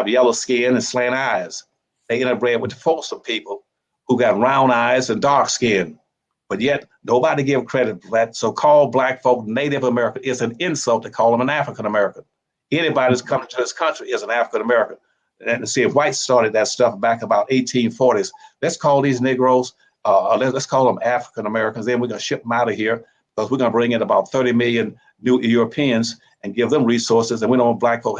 yellow skin and slant eyes. They interbred with the Folsom people who got round eyes and dark skin. But yet nobody give credit for that. So call black folk Native American is an insult to call them an African American. Anybody that's coming to this country is an African American. And see, if whites started that stuff back about 1840s, let's call these Negroes, let's call them African Americans. Then we're going to ship them out of here, because we're going to bring in about 30 million new Europeans and give them resources. And we don't want black folk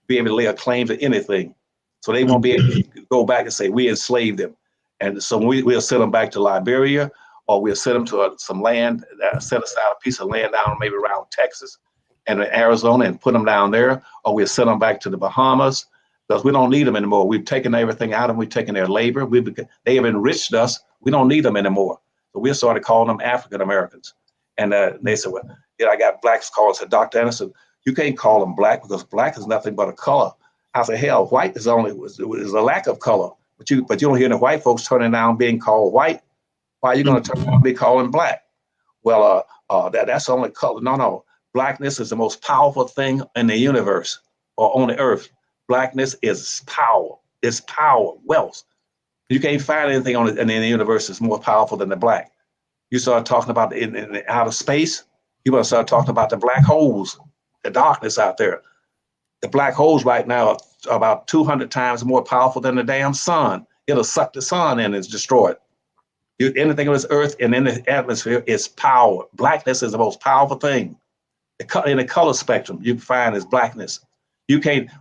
be able to lay a claim to anything. So they won't be able to go back and say we enslaved them. And so we'll send them back to Liberia, or we'll send them to some land, set aside a piece of land down maybe around Texas and Arizona and put them down there, or we'll send them back to the Bahamas, because we don't need them anymore. We've taken everything out of them. We've taken their labor. They have enriched us. We don't need them anymore. So we started calling them African Americans. And they said, well, I got blacks calling. I said, Dr. Anderson, you can't call them black, because black is nothing but a color. I said, hell, white is a lack of color. But you don't hear the white folks turning down being called white. Why are you going to turn down being called black? Well, that's only color. No. Blackness is the most powerful thing in the universe or on the earth. Blackness is power. It's power, wealth. You can't find anything in the universe that's more powerful than the black. You start talking about in outer space, you want to start talking about the black holes, the darkness out there. The black holes right now are about 200 times more powerful than the damn sun. It'll suck the sun in and destroy it. Anything on this earth and in the atmosphere is power. Blackness is the most powerful thing. In the color spectrum, you can find is blackness.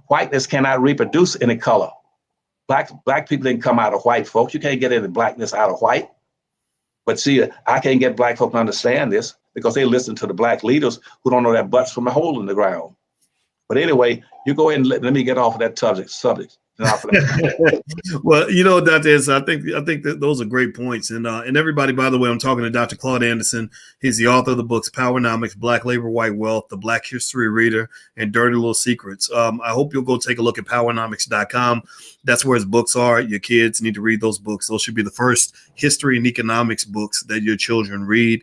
Whiteness cannot reproduce any color. Black people didn't come out of white folks. You can't get any blackness out of white. But see, I can't get black folk to understand this, because they listen to the black leaders who don't know their butts from a hole in the ground. But anyway, you go ahead and let me get off of that subject. Well, Dr. Anderson, I think that those are great points. And everybody, by the way, I'm talking to Dr. Claud Anderson. He's the author of the books Powernomics, Black Labor, White Wealth, The Black History Reader, and Dirty Little Secrets. I hope you'll go take a look at powernomics.com. That's where his books are. Your kids need to read those books. Those should be the first history and economics books that your children read.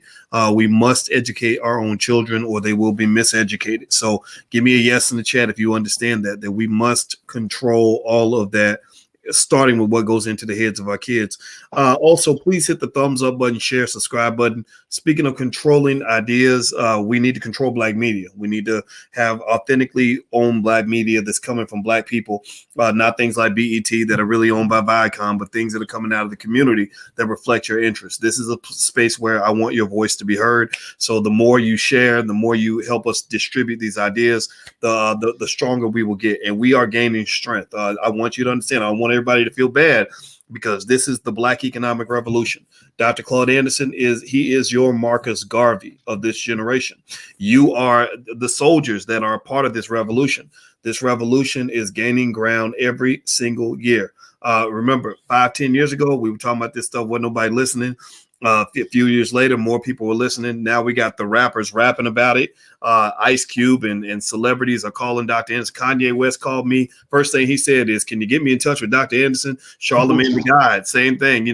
We must educate our own children, or they will be miseducated. So give me a yes in the chat if you understand that we must control all of that, starting with what goes into the heads of our kids. Also, please hit the thumbs up button, share, subscribe button. Speaking of controlling ideas, we need to control black media. We need to have authentically owned black media that's coming from black people, not things like BET that are really owned by Viacom, but things that are coming out of the community that reflect your interests. This is a space where I want your voice to be heard. So the more you share, the more you help us distribute these ideas, the stronger we will get. And we are gaining strength. I want you to understand. I want everybody to feel bad, because this is the Black economic revolution. Dr. Claud Anderson is your Marcus Garvey of this generation. You are the soldiers that are a part of this revolution. This revolution is gaining ground every single year. Remember, 5-10 years ago, we were talking about this stuff, wasn't nobody listening. A few years later, more people were listening. Now we got the rappers rapping about it. Ice Cube and celebrities are calling Dr. Anderson. Kanye West called me. First thing he said is, "Can you get me in touch with Dr. Anderson?" Charlamagne the God, same thing.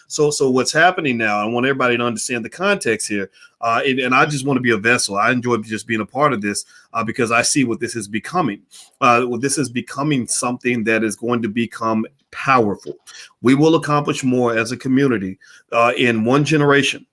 So what's happening now? I want everybody to understand the context here. And I just want to be a vessel. I enjoy just being a part of this because I see what this is becoming. This is becoming something that is going to become powerful. We will accomplish more as a community in one generation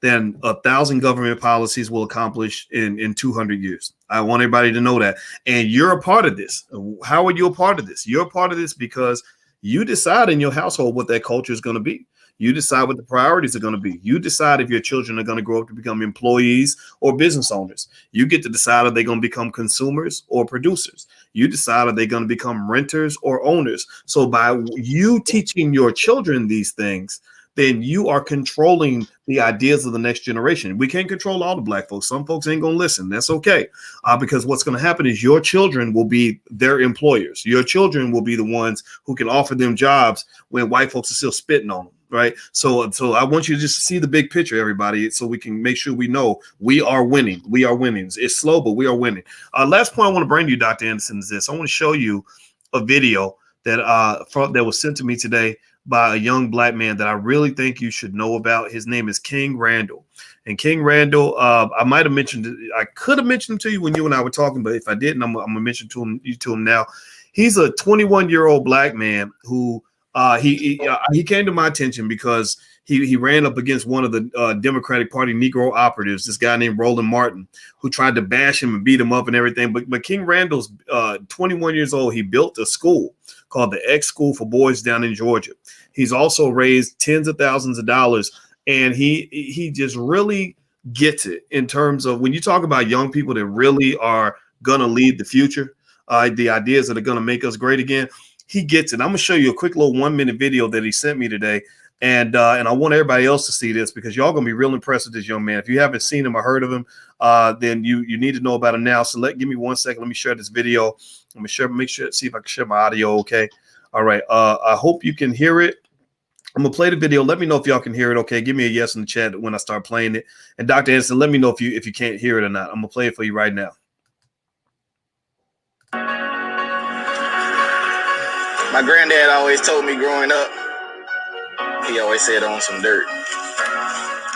than 1,000 government policies will accomplish in 200 years. I want everybody to know that. And you're a part of this. How are you a part of this? You're a part of this because you decide in your household what that culture is going to be. You decide what the priorities are going to be. You decide if your children are going to grow up to become employees or business owners. You get to decide if they're going to become consumers or producers. You decide if they're going to become renters or owners. So by you teaching your children these things, then you are controlling the ideas of the next generation. We can't control all the black folks. Some folks ain't going to listen. That's okay. Because what's going to happen is your children will be their employers. Your children will be the ones who can offer them jobs when white folks are still spitting on them. Right. So I want you to just see the big picture, everybody, so we can make sure we know we are winning. We are winning. It's slow, but we are winning. Last point I want to bring to you, Dr. Anderson, is this. I want to show you a video that that was sent to me today by a young black man that I really think you should know about. His name is King Randall. And King Randall, I might have mentioned, I could have mentioned him to you when you and I were talking, but if I didn't, I'm going to mention you to him now. He's a 21-year-old black man who he came to my attention because he ran up against one of the Democratic Party Negro operatives, this guy named Roland Martin, who tried to bash him and beat him up and everything. But King Randall's 21 years old. He built a school called the X School for Boys down in Georgia. He's also raised tens of thousands of dollars, and he just really gets it in terms of when you talk about young people that really are going to lead the future, the ideas that are going to make us great again. He gets it. I'm going to show you a quick little 1-minute video that he sent me today. And I want everybody else to see this because y'all going to be real impressed with this young man. If you haven't seen him or heard of him, then you need to know about him now. So give me 1 second. Let me share this video. Let me see if I can share my audio. Okay. All right. I hope you can hear it. I'm going to play the video. Let me know if y'all can hear it. Okay. Give me a yes in the chat when I start playing it. And Dr. Anderson, let me know if you can't hear it or not. I'm going to play it for you right now. My granddad always told me growing up, he always said on some dirt.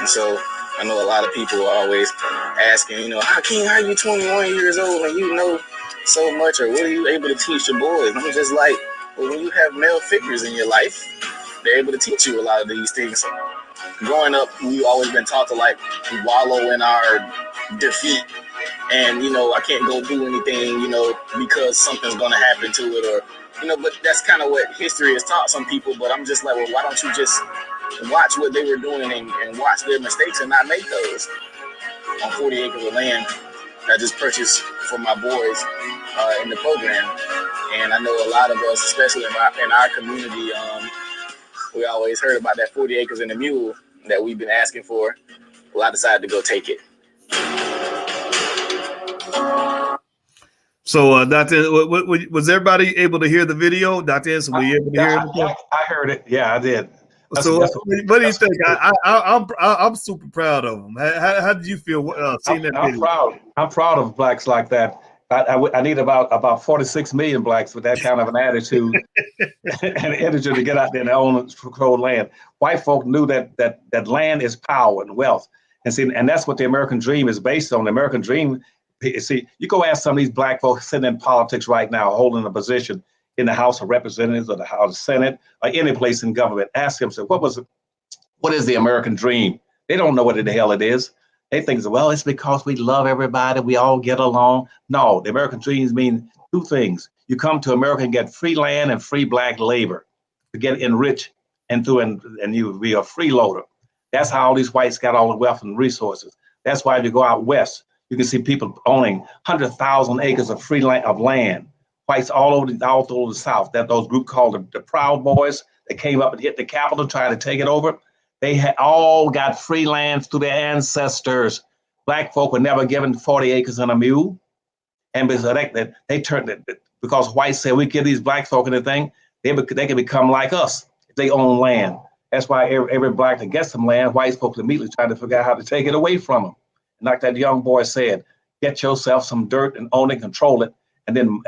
And so I know a lot of people are always asking, how are you 21 years old and you know so much, or what are you able to teach your boys? I'm just like, well, when you have male figures in your life, they're able to teach you a lot of these things. Growing up, we've always been taught to wallow in our defeat. And, I can't go do anything, because something's going to happen to it, or but that's kind of what history has taught some people. But I'm just like, well, why don't you just watch what they were doing and watch their mistakes and not make those? On 40 acres of land I just purchased for my boys in the program. And I know a lot of us, especially in our community, we always heard about that 40 acres and a mule that we've been asking for. Well, I decided to go take it. So, Dr. Was everybody able to hear the video? Dr. Anderson, were you able to hear it? I heard it. Yeah, I did. What do you think? I'm super proud of him. How did you feel seeing that video? I'm proud of blacks like that. I need about 46 million blacks with that kind of an attitude and energy to get out there and own and control land. White folk knew that land is power and wealth, and that's what the American dream is based on. The American dream. See, you go ask some of these black folks sitting in politics right now, holding a position in the House of Representatives or the House of Senate or any place in government. Ask them, so what is the American dream? They don't know what the hell it is. They think, well, it's because we love everybody, we all get along. No, the American dreams mean two things. You come to America and get free land and free black labor to get enriched and you be a freeloader. That's how all these whites got all the wealth and resources. That's why if you go out west, you can see people owning 100,000 acres of free land of land. Whites all over the South. That those group called the Proud Boys that came up and hit the Capitol trying to take it over. They had all got free lands through their ancestors. Black folk were never given 40 acres and a mule, and they turned it because whites said we give these black folk anything, they can become like us if they own land. That's why every black that gets some land, white folks immediately try to figure out how to take it away from them. And like that young boy said, get yourself some dirt and own it, control it, and then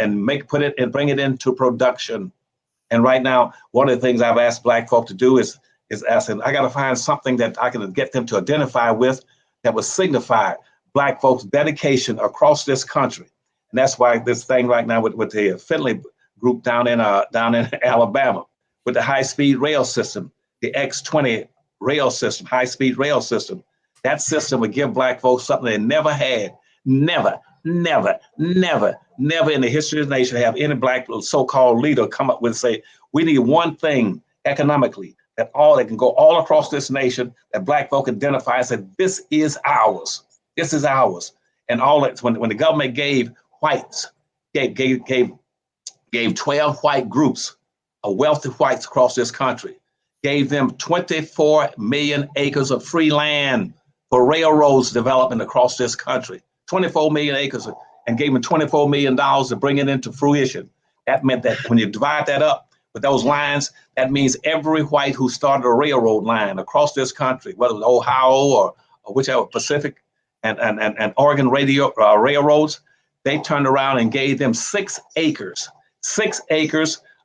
put it and bring it into production. And right now, one of the things I've asked black folk to do is asking, I got to find something that I can get them to identify with that would signify black folks' dedication across this country. And that's why this thing right now with the Finley group down in Alabama, with the high-speed rail system, the X20 rail system, high-speed rail system, that system would give black folks something they never had. Never in the history of the nation have any black so-called leader come up with and say, we need one thing economically that can go all across this nation that black folk identify and say, this is ours. This is ours. And all that when the government gave whites, gave 12 white groups of wealthy whites across this country, gave them 24 million acres of free land for railroads development across this country. 24 million acres, and gave them $24 million to bring it into fruition. That meant that when you divide that up with those lines, that means every white who started a railroad line across this country, whether it was Ohio or whichever, Pacific and Oregon railroads, they turned around and gave them 6 acres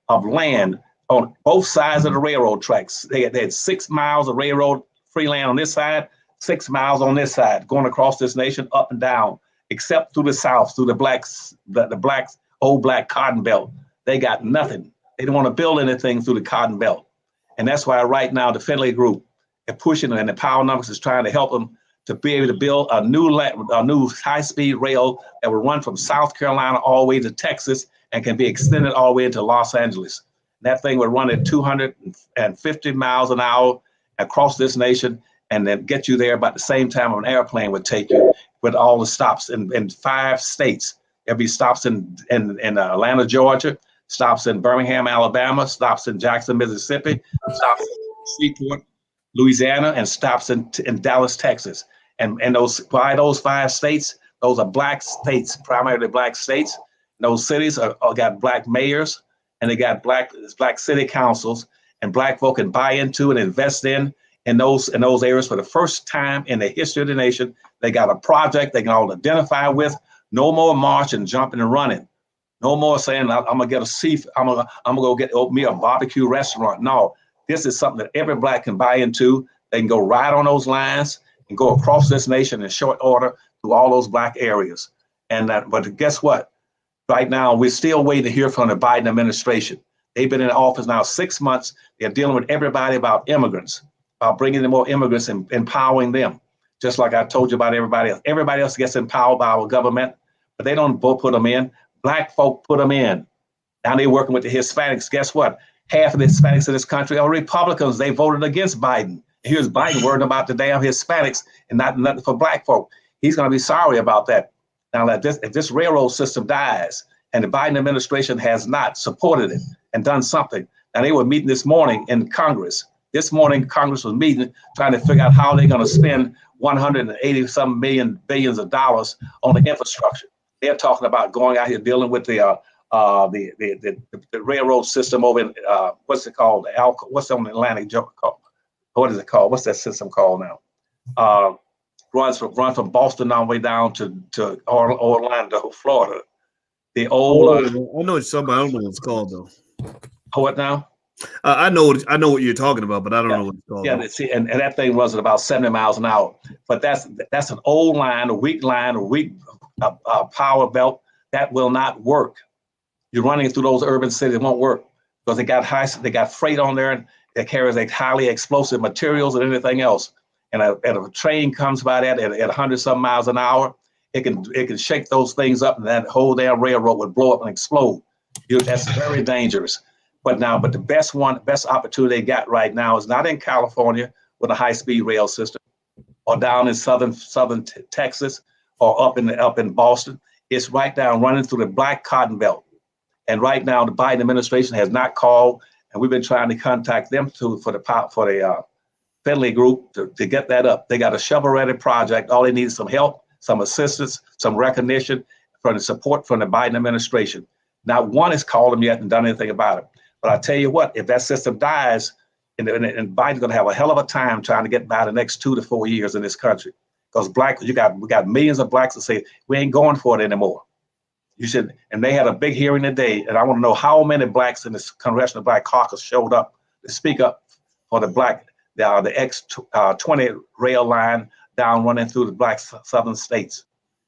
of land on both sides of the railroad tracks. They had 6 miles of railroad free land on this side, 6 miles on this side, going across this nation up and down, except through the South, through the old black cotton belt. They got nothing. They don't want to build anything through the cotton belt. And that's why right now the Finley group are pushing, and the Powernomics is trying to help them to be able to build a new high-speed rail that will run from South Carolina all the way to Texas and can be extended all the way into Los Angeles. That thing would run at 250 miles an hour across this nation, and then get you there about the same time an airplane would take you, with all the stops in 5 states. There'll be stops in Atlanta, Georgia, stops in Birmingham, Alabama, stops in Jackson, Mississippi, stops in Shreveport, Louisiana, and stops in Dallas, Texas. And those 5 states, those are black states, primarily black states. Those cities are got black mayors, and they got black city councils, and black folk can buy into and invest in those areas for the first time in the history of the nation. They got a project they can all identify with. No more marching, jumping, and running. No more saying, I'm gonna get a seat, I'm gonna go open me a barbecue restaurant. No, this is something that every black can buy into. They can go right on those lines and go across this nation in short order through all those black areas. But guess what? Right now, we're still waiting to hear from the Biden administration. They've been in office now 6 months. They're dealing with everybody about immigrants, about bringing in more immigrants and empowering them. Just like I told you about everybody else. Everybody else gets empowered by our government, but they don't both put them in. Black folk put them in. Now they're working with the Hispanics. Guess what? Half of the Hispanics in this country are Republicans. They voted against Biden. Here's Biden worrying about the damn Hispanics and nothing for black folk. He's going to be sorry about that. Now, if this railroad system dies and the Biden administration has not supported it and done something, and they were meeting this morning in Congress. This morning, Congress was meeting, trying to figure out how they're going to spend 180-some billions of dollars on the infrastructure. They're talking about going out here dealing with the railroad system over in what's it called? What's on the Atlantic called? What is it called? What's that system called now? Runs from Boston all the way down to Orlando, Florida. The old. I know it's something. I don't know what it's called though. What now? I know what you're talking about, but I don't know what it's called. Yeah, see, and that thing runs at about 70 miles an hour. But that's an old line, a weak power belt that will not work. You're running through those urban cities, it won't work because they got freight on there that carries like highly explosive materials and anything else. And if a train comes by that at 100-some miles an hour, it can shake those things up, and that whole damn railroad would blow up and explode. That's very dangerous. But the best opportunity they got right now is not in California with a high-speed rail system, or down in southern Texas, or up in Boston. It's right down running through the black cotton belt. And right now, the Biden administration has not called, and we've been trying to contact them for the Finley group to get that up. They got a shovel-ready project. All they need is some help, some assistance, some recognition from the support from the Biden administration. Not one has called them yet and done anything about it. But I tell you what, if that system dies and Biden's going to have a hell of a time trying to get by the next 2 to 4 years in this country, because we got millions of blacks that say we ain't going for it anymore. You should, and they had a big hearing today, and I want to know how many blacks in this Congressional Black Caucus showed up to speak up for the X-20 rail line down running through the black southern states.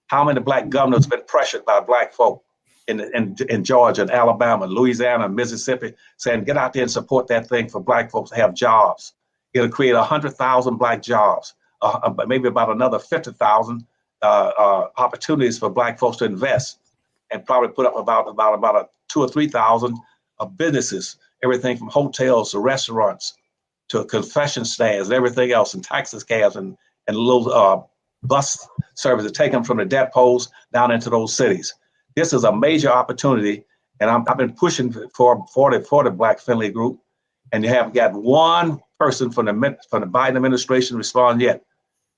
How many black governors been pressured by black folk in Georgia and Alabama, Louisiana, Mississippi, saying get out there and support that thing for black folks to have jobs. It'll create 100,000 black jobs, maybe about another 50,000 opportunities for black folks to invest, and probably put up about 2,000 or 3,000 businesses, everything from hotels to restaurants to confession stands and everything else, and taxi cabs and little bus services, take them from the depots down into those cities. This is a major opportunity, and I've been pushing for the Black Friendly Group, and you haven't got one person from the Biden administration respond yet.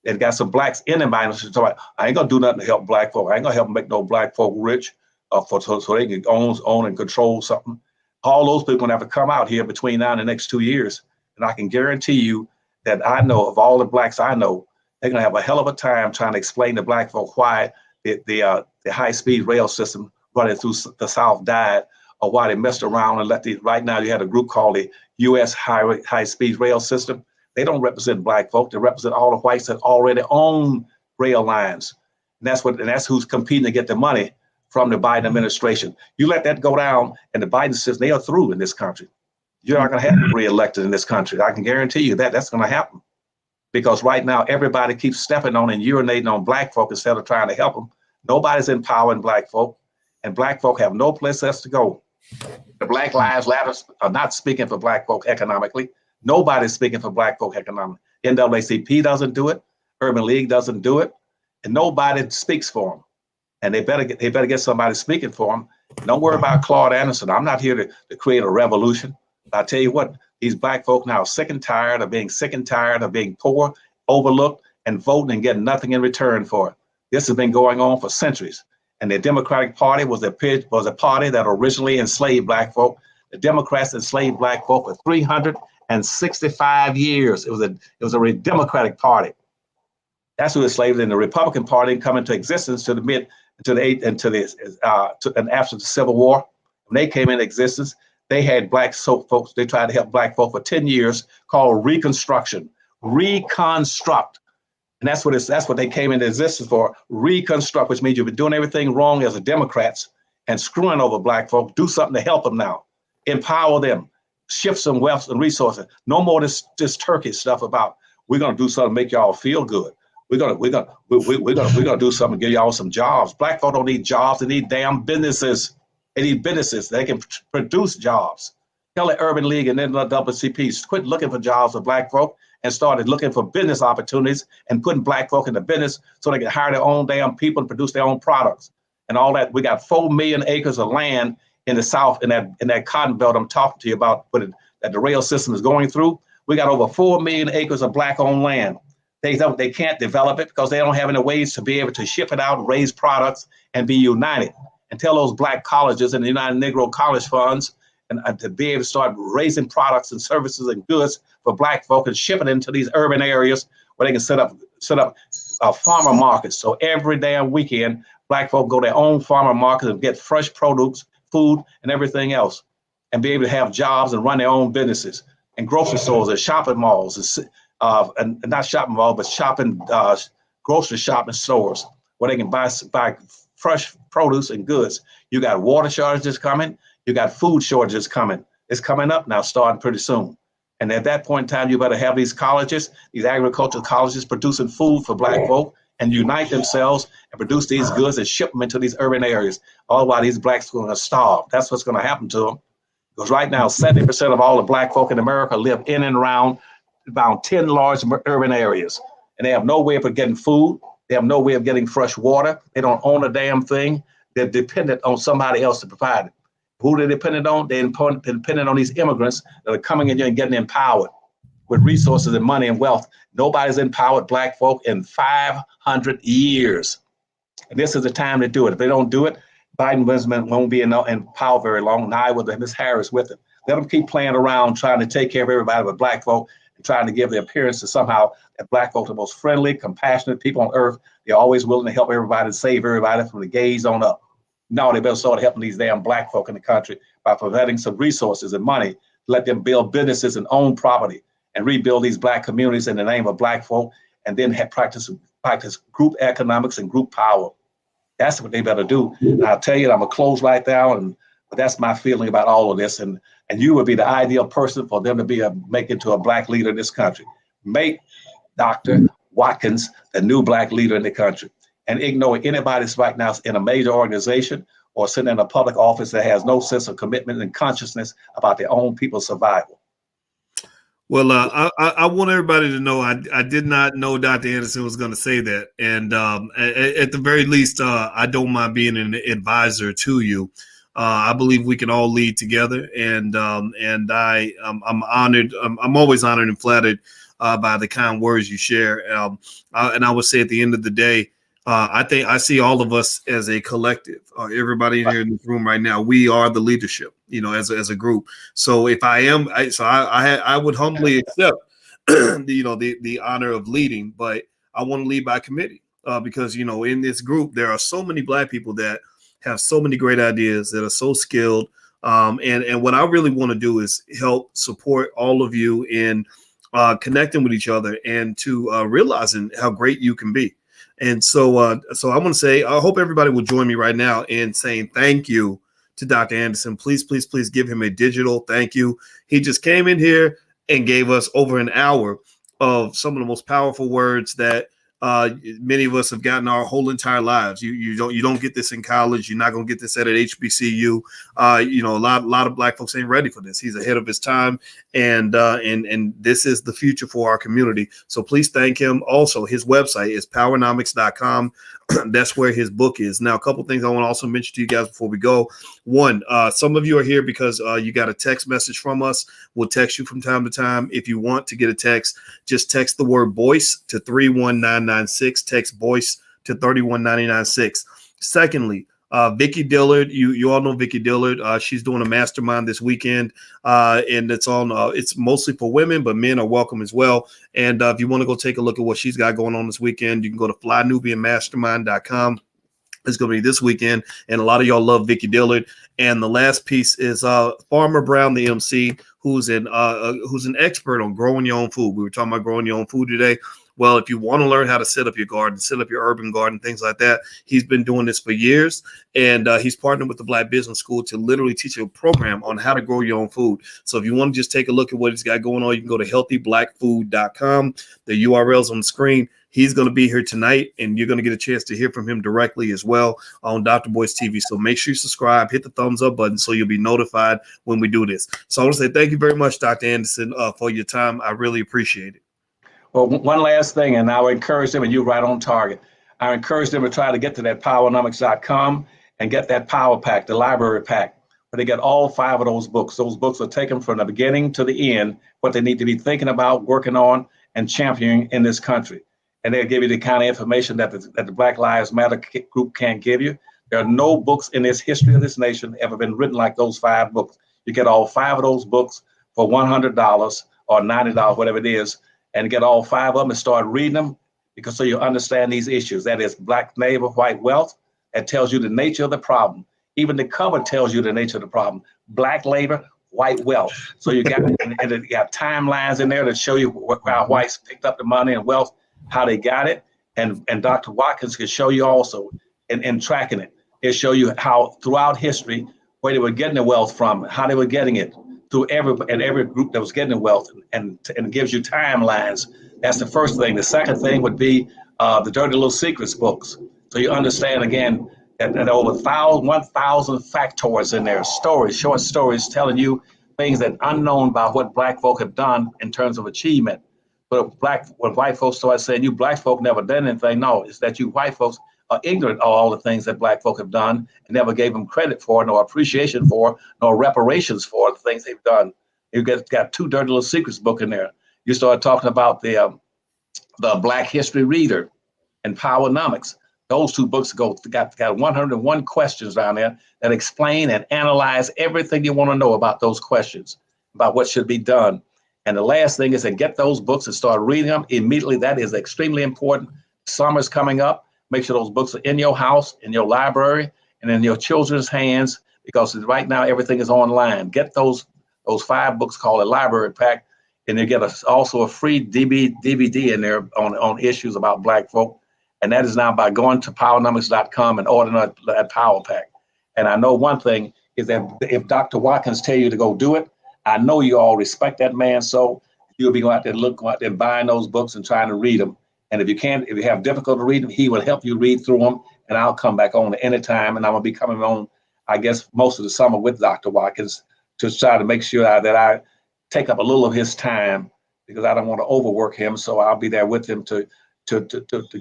And got some blacks in the Biden administration. I ain't gonna do nothing to help black folk. I ain't gonna help make no black folk rich, so they can own and control something. All those people have to come out here between now and the next 2 years, and I can guarantee you that I know of all the blacks I know, they're gonna have a hell of a time trying to explain to black folk why the high-speed rail system running through the South died, or why they messed around and right now you had a group called the U.S. high-speed rail system. They don't represent black folk. They represent all the whites that already own rail lines. And that's who's competing to get the money from the Biden administration. You let that go down, and the Biden system, they are through in this country. You're not gonna have them reelected in this country. I can guarantee you that's gonna happen. Because right now, everybody keeps stepping on and urinating on black folk instead of trying to help them. Nobody's empowering black folk, and black folk have no place else to go. The Black Lives Matter are not speaking for black folk economically. Nobody's speaking for black folk economically. NAACP doesn't do it. Urban League doesn't do it, and nobody speaks for them. And they better get somebody speaking for them. Don't worry about Claud Anderson. I'm not here to create a revolution. I tell you what, these black folk now are sick and tired of being poor, overlooked, and voting and getting nothing in return for it. This has been going on for centuries. And the Democratic Party was a party that originally enslaved black folk. The Democrats enslaved black folk for 365 years. It was a Democratic Party. That's who enslaved. And the Republican Party come into existence and after the Civil War. When they came into existence, they had black folks. They tried to help black folk for 10 years, called Reconstruction. Reconstruct. And that's what they came into existence for. Reconstruct, which means you've been doing everything wrong as the Democrats and screwing over black folk. Do something to help them now. Empower them. Shift some wealth and resources. No more this Turkish stuff about we're gonna do something to make y'all feel good. We're gonna do something to give y'all some jobs. Black folk don't need jobs. They need damn businesses. They need businesses. They can produce jobs. Tell the Urban League and then the WCPs quit looking for jobs for black folk and started looking for business opportunities and putting black folk into business so they can hire their own damn people and produce their own products and all that. We got 4 million acres of land in the South in that cotton belt I'm talking to you about that the rail system is going through. We got over 4 million acres of black-owned land. They can't develop it because they don't have any ways to be able to ship it out, raise products, and be united. And tell those black colleges and the United Negro College Funds and to be able to start raising products and services and goods for black folk and ship it into these urban areas where they can set up farmer markets. So every damn weekend, black folk go to their own farmer markets and get fresh produce, food, and everything else, and be able to have jobs and run their own businesses and grocery stores and shopping malls and not shopping malls, but grocery shopping stores where they can buy fresh produce and goods. You got water shortages coming. You got food shortages coming. It's coming up now, starting pretty soon. And at that point in time, you better have these colleges, these agricultural colleges producing food for black folk and unite themselves and produce these goods and ship them into these urban areas. All while these blacks are going to starve. That's what's going to happen to them. Because right now, 70% of all the black folk in America live in and around about 10 large urban areas. And they have no way of getting food. They have no way of getting fresh water. They don't own a damn thing. They're dependent on somebody else to provide it. Who they're dependent on? They're dependent on these immigrants that are coming in here and getting empowered with resources and money and wealth. Nobody's empowered black folk in 500 years. And this is the time to do it. If they don't do it, Biden administration won't be in power very long, neither will Ms. Harris with it. Let them keep playing around trying to take care of everybody but black folk and trying to give the appearance that somehow that black folk are the most friendly, compassionate people on earth. They're always willing to help everybody and save everybody from the gays on up. No, they better start helping these damn black folk in the country by providing some resources and money to let them build businesses and own property and rebuild these black communities in the name of black folk, and then practice group economics and group power. That's what they better do. And I'll tell you, I'm gonna close right now, but that's my feeling about all of this. And you would be the ideal person for them to make into a black leader in this country. Make Dr. Watkins the new black leader in the country, and ignore anybody that's right now in a major organization or sitting in a public office that has no sense of commitment and consciousness about their own people's survival. Well, I want everybody to know I did not know Dr. Anderson was going to say that, and at the very least, I don't mind being an advisor to you. I believe we can all lead together, and I'm honored. I'm always honored and flattered by the kind words you share. And I would say at the end of the day, I think I see all of us as a collective. Everybody in here in this room right now, we are the leadership, as a group. So if I would humbly accept, the honor of leading, but I want to lead by committee because, in this group, there are so many black people that have so many great ideas that are so skilled. And what I really want to do is help support all of you in connecting with each other and to realizing how great you can be. And so I want to say, I hope everybody will join me right now in saying thank you to Dr. Anderson. Please, please, please give him a digital thank you. He just came in here and gave us over an hour of some of the most powerful words that many of us have gotten our whole entire lives. You don't get this in college. You're not going to get this at an HBCU. A lot of black folks ain't ready for this. He's ahead of his time, and this is the future for our community. So please thank him. Also, his website is powernomics.com. That's where his book is. Now, a couple things I want to also mention to you guys before we go. One, some of you are here because you got a text message from us. We'll text you from time to time. If you want to get a text, just text the word voice to 31996. Text voice to 31996. Secondly, Vicki Dillard, you all know Vicki Dillard. She's doing a mastermind this weekend, and it's mostly for women, but men are welcome as well. And if you want to go take a look at what she's got going on this weekend, you can go to flynubianmastermind.com. It's going to be this weekend, and a lot of y'all love Vicki Dillard. And the last piece is Farmer Brown, the MC, who's an expert on growing your own food. We were talking about growing your own food today. Well, if you want to learn how to set up your garden, set up your urban garden, things like that, he's been doing this for years. And he's partnered with the Black Business School to literally teach you a program on how to grow your own food. So if you want to just take a look at what he's got going on, you can go to healthyblackfood.com. The URL's on the screen. He's going to be here tonight, and you're going to get a chance to hear from him directly as well on Dr. Boyce TV. So make sure you subscribe, hit the thumbs up button so you'll be notified when we do this. So I want to say thank you very much, Dr. Anderson, for your time. I really appreciate it. Well, one last thing, and I would encourage them, and you're right on target. I encourage them to try to get to that powernomics.com and get that power pack, the library pack, where they get all 5 of those books. Those books are taken from the beginning to the end, what they need to be thinking about, working on, and championing in this country. And they'll give you the kind of information that the Black Lives Matter group can't give you. There are no books in this history of this nation ever been written like those 5 books. You get all 5 of those books for $100 or $90, whatever it is, and get all 5 of them and start reading them, because so you understand these issues. That is black labor, white wealth. That tells you the nature of the problem. Even the cover tells you the nature of the problem. Black labor, white wealth. So you got and you got timelines in there that show you how whites picked up the money and wealth, how they got it. And Dr. Watkins can show you also in tracking it. It'll show you how throughout history, where they were getting the wealth from, how they were getting it, through every group that was getting the wealth, and gives you timelines. That's the first thing. The second thing would be the Dirty Little Secrets books. So you understand again that over 1,000 factoids in there, stories, short stories telling you things that unknown about what black folk have done in terms of achievement. But when white folks start saying you black folk never done anything, no, it's that you white folks are ignorant of all the things that black folk have done and never gave them credit for, nor appreciation for, nor reparations for the things they've done. You've got 2 Dirty Little Secrets book in there. You start talking about the Black History Reader and Powernomics. Those two books got 101 questions down there that explain and analyze everything you want to know about those questions, about what should be done. And the last thing is to get those books and start reading them immediately. That is extremely important. Summer's coming up. Make sure those books are in your house, in your library, and in your children's hands, because right now everything is online. Get those 5 books called a library pack, and they get also a free DVD in there on issues about Black folk. And that is now by going to Powernomics.com and ordering that Power Pack. And I know one thing is that if Dr. Watkins tell you to go do it, I know you all respect that man, so you'll be going out there buying those books and trying to read them. And if you have difficulty reading them, he will help you read through them, and I'll come back on at any time. And I'm gonna be coming on, I guess, most of the summer with Dr. Watkins to try to make sure that I take up a little of his time, because I don't want to overwork him. So I'll be there with him to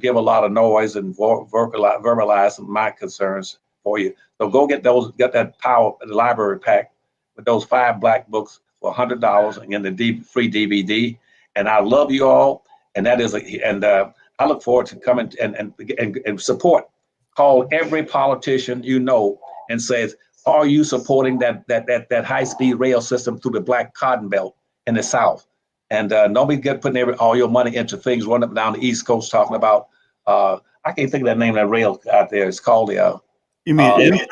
give a lot of noise and verbalize my concerns for you. So go get that the library pack with those 5 Black books for $100 and get the free DVD. And I love you all. And that is I look forward to coming and support. Call every politician you know and says, are you supporting that high-speed rail system through the Black Cotton Belt in the South? And don't be putting all your money into things running up down the East Coast talking about, I can't think of that name of that rail out there. It's called the you mean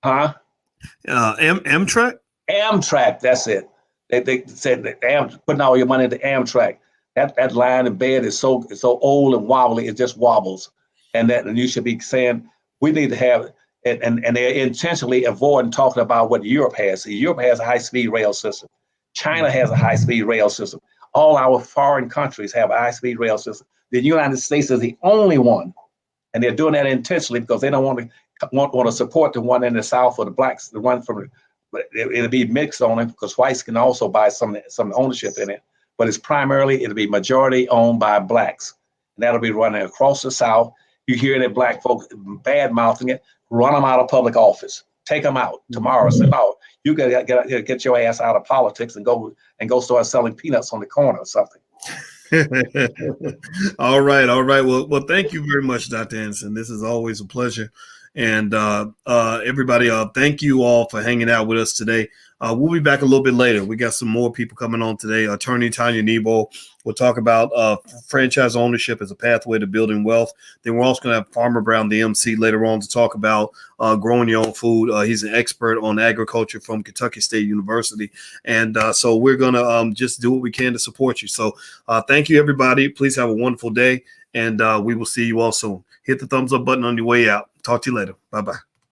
Amtrak? Amtrak, that's it. They said that putting all your money into Amtrak. That line in bed is so old and wobbly, it just wobbles. And you should be saying we need to have, and they're intentionally avoiding talking about what Europe has. See, Europe has a high-speed rail system. China has a high-speed rail system. All our foreign countries have a high-speed rail system. The United States is the only one, and they're doing that intentionally because they don't want to support the one in the South or the Blacks, the one from. But it'll be mixed on it because whites can also buy some ownership in it. But it'll be majority owned by Blacks, and that'll be running across the South. You hear that Black folks bad mouthing it, run them out of public office, take them out tomorrow. Say, no, you gotta get your ass out of politics and go start selling peanuts on the corner or something. All right. Well, thank you very much, Dr. Anderson. This is always a pleasure. And everybody, thank you all for hanging out with us today. We'll be back a little bit later. We got some more people coming on today. Attorney Tanya Nebo will talk about franchise ownership as a pathway to building wealth. Then we're also going to have Farmer Brown, the MC, later on to talk about growing your own food. He's an expert on agriculture from Kentucky State University. And so we're going to just do what we can to support you. So thank you, everybody. Please have a wonderful day. And we will see you all soon. Hit the thumbs up button on your way out. Talk to you later. Bye-bye.